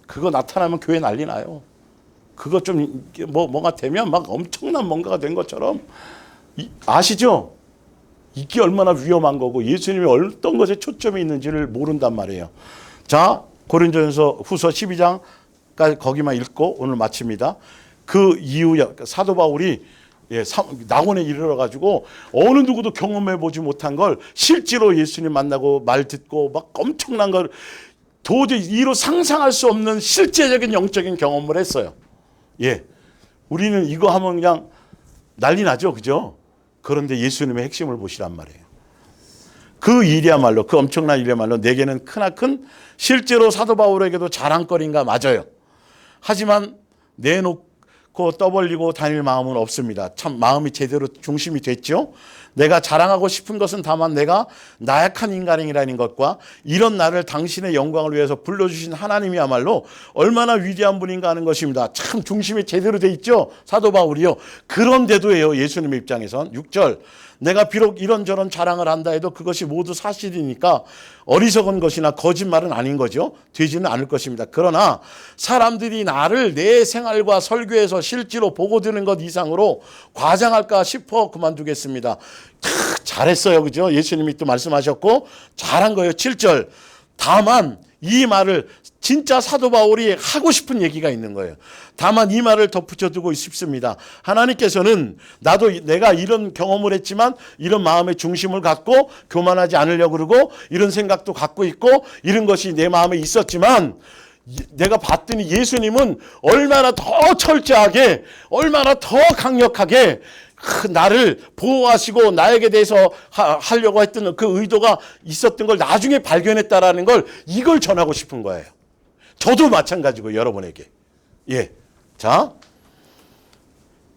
그거 나타나면 교회 난리 나요. 그거 좀 뭐가 되면 막 엄청난 뭔가가 된 것처럼, 아시죠? 이게 얼마나 위험한 거고 예수님이 어떤 것에 초점이 있는지를 모른단 말이에요. 자, 고린도전서 후서 12장까지 거기만 읽고 오늘 마칩니다. 그 이후에 사도 바울이 낙원에 이르러 가지고 어느 누구도 경험해 보지 못한 걸 실제로 예수님 만나고 말 듣고 막 엄청난 걸 도저히 이로 상상할 수 없는 실제적인 영적인 경험을 했어요. 우리는 이거 하면 그냥 난리 나죠, 그죠? 그런데 예수님의 핵심을 보시란 말이에요. 그 일이야말로, 그 엄청난 일이야말로 내게는 크나큰 실제로 사도 바울에게도 자랑거리인가 맞아요. 하지만 내놓고 떠벌리고 다닐 마음은 없습니다. 참 마음이 제대로 중심이 됐죠. 내가 자랑하고 싶은 것은 다만 내가 나약한 인간이라는 것과 이런 나를 당신의 영광을 위해서 불러주신 하나님이야말로 얼마나 위대한 분인가 하는 것입니다. 참 중심이 제대로 돼 있죠, 사도 바울이요. 그런데도예요, 예수님의 입장에선 6절, 내가 비록 이런저런 자랑을 한다 해도 그것이 모두 사실이니까 어리석은 것이나 거짓말은 아닌 거죠. 되지는 않을 것입니다. 그러나 사람들이 나를 내 생활과 설교에서 실제로 보고 드는 것 이상으로 과장할까 싶어 그만두겠습니다. 잘했어요, 그죠? 예수님이 또 말씀하셨고 잘한 거예요. 7절, 다만 이 말을 진짜 사도 바울이 하고 싶은 얘기가 있는 거예요. 다만 이 말을 덧붙여 두고 싶습니다. 하나님께서는 내가 이런 경험을 했지만 이런 마음의 중심을 갖고 교만하지 않으려고 그러고 이런 생각도 갖고 있고 이런 것이 내 마음에 있었지만 내가 봤더니 예수님은 얼마나 더 철저하게, 얼마나 더 강력하게 나를 보호하시고 나에게 대해서 하려고 했던 그 의도가 있었던 걸 나중에 발견했다라는 걸, 이걸 전하고 싶은 거예요. 저도 마찬가지고 여러분에게. 자,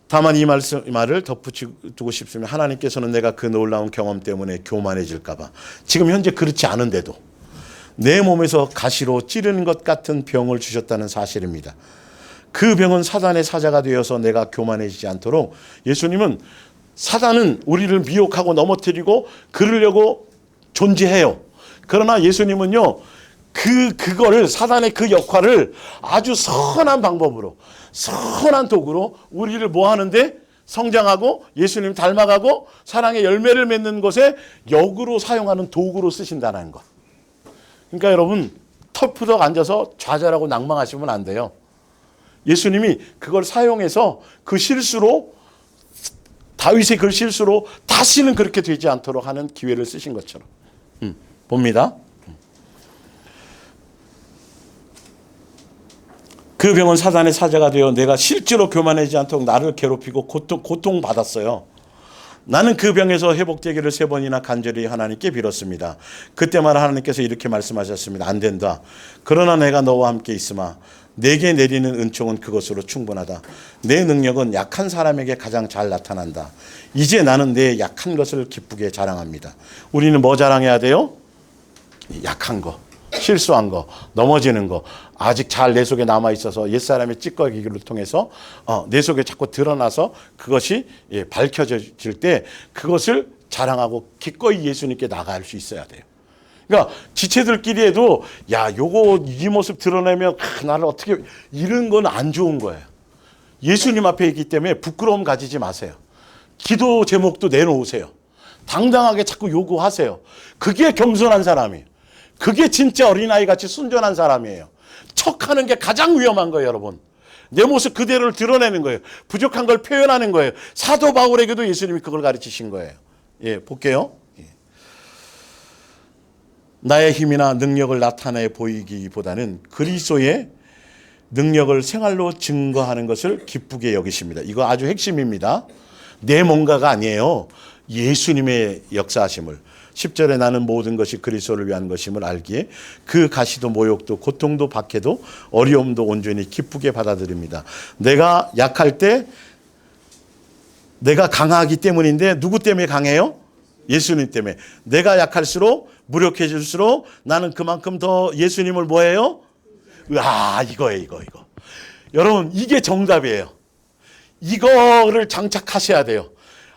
다만 이 말을 덧붙이고 싶으면 하나님께서는 내가 그 놀라운 경험 때문에 교만해질까 봐 지금 현재 그렇지 않은데도 내 몸에서 가시로 찌르는 것 같은 병을 주셨다는 사실입니다. 그 병은 사단의 사자가 되어서 내가 교만해지지 않도록, 예수님은 사단은 우리를 미혹하고 넘어뜨리고 그러려고 존재해요. 그러나 예수님은요, 그거를, 사단의 그 역할을 아주 선한 방법으로, 선한 도구로 우리를 뭐 하는데, 성장하고 예수님 닮아가고 사랑의 열매를 맺는 것에 역으로 사용하는 도구로 쓰신다는 것. 그러니까 여러분, 털푸덕 앉아서 좌절하고 낭망하시면 안 돼요. 예수님이 그걸 사용해서 그 실수로, 다윗의 그 실수로 다시는 그렇게 되지 않도록 하는 기회를 쓰신 것처럼 봅니다. 그 병은 사단의 사자가 되어 내가 실제로 교만하지 않도록 나를 괴롭히고 고통받았어요. 나는 그 병에서 회복되기를 3번이나 간절히 하나님께 빌었습니다. 그때마다 하나님께서 이렇게 말씀하셨습니다. 안 된다. 그러나 내가 너와 함께 있으마 내게 내리는 은총은 그것으로 충분하다. 내 능력은 약한 사람에게 가장 잘 나타난다. 이제 나는 내 약한 것을 기쁘게 자랑합니다. 우리는 뭐 자랑해야 돼요? 약한 거, 실수한 거, 넘어지는 거, 아직 잘 내 속에 남아있어서 옛사람의 찌꺼기를 통해서 내 속에 자꾸 드러나서 그것이 밝혀질 때 그것을 자랑하고 기꺼이 예수님께 나갈 수 있어야 돼요. 그러니까 지체들끼리 해도 요거 이 모습 드러내면 나를 어떻게, 이런 건 안 좋은 거예요. 예수님 앞에 있기 때문에 부끄러움 가지지 마세요. 기도 제목도 내놓으세요. 당당하게 자꾸 요구하세요. 그게 겸손한 사람이에요. 그게 진짜 어린아이 같이 순전한 사람이에요. 척하는 게 가장 위험한 거예요, 여러분. 내 모습 그대로를 드러내는 거예요. 부족한 걸 표현하는 거예요. 사도 바울에게도 예수님이 그걸 가르치신 거예요. 볼게요. 나의 힘이나 능력을 나타내 보이기보다는 그리스도의 능력을 생활로 증거하는 것을 기쁘게 여기십니다. 이거 아주 핵심입니다. 내 뭔가가 아니에요. 예수님의 역사하심을. 10절에 나는 모든 것이 그리스도를 위한 것임을 알기에 그 가시도 모욕도 고통도 박해도 어려움도 온전히 기쁘게 받아들입니다. 내가 약할 때 내가 강하기 때문인데 누구 때문에 강해요? 예수님 때문에. 내가 약할수록 무력해질수록 나는 그만큼 더 예수님을 뭐해요? 이거예요, 이거. 여러분, 이게 정답이에요. 이거를 장착하셔야 돼요.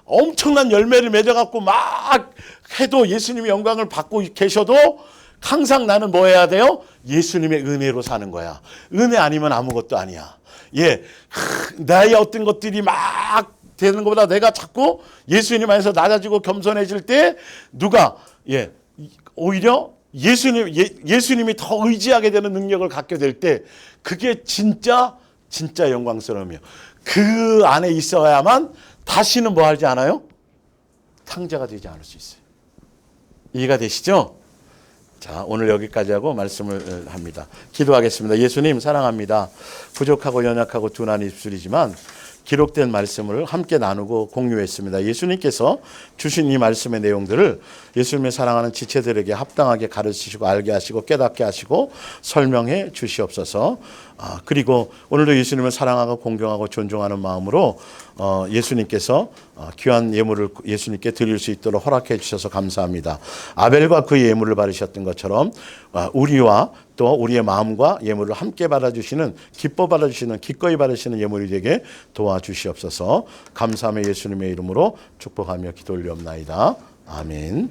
엄청난 열매를 맺어갖고 막 해도 예수님의 영광을 받고 계셔도 항상 나는 뭐 해야 돼요? 예수님의 은혜로 사는 거야. 은혜 아니면 아무것도 아니야. 나의 어떤 것들이 막 되는 것보다 내가 자꾸 예수님 안에서 낮아지고 겸손해질 때 오히려 예수님이 더 의지하게 되는 능력을 갖게 될 때 그게 진짜 영광스러움이에요. 그 안에 있어야만 다시는 뭐 하지 않아요? 탕자가 되지 않을 수 있어요. 이해가 되시죠? 자, 오늘 여기까지 하고 말씀을 합니다. 기도하겠습니다. 예수님 사랑합니다. 부족하고 연약하고 둔한 입술이지만 기록된 말씀을 함께 나누고 공유했습니다. 예수님께서 주신 이 말씀의 내용들을 예수님의 사랑하는 지체들에게 합당하게 가르치시고 알게 하시고 깨닫게 하시고 설명해 주시옵소서. 그리고 오늘도 예수님을 사랑하고 공경하고 존중하는 마음으로 예수님께서 귀한 예물을 예수님께 드릴 수 있도록 허락해 주셔서 감사합니다. 아벨과 그의 예물을 받으셨던 것처럼 우리와 또 우리의 마음과 예물을 함께 받아주시는 기꺼이 받으시는 예물이 되게 도와주시옵소서. 감사하며 예수님의 이름으로 축복하며 기도 올리옵나이다. 아멘.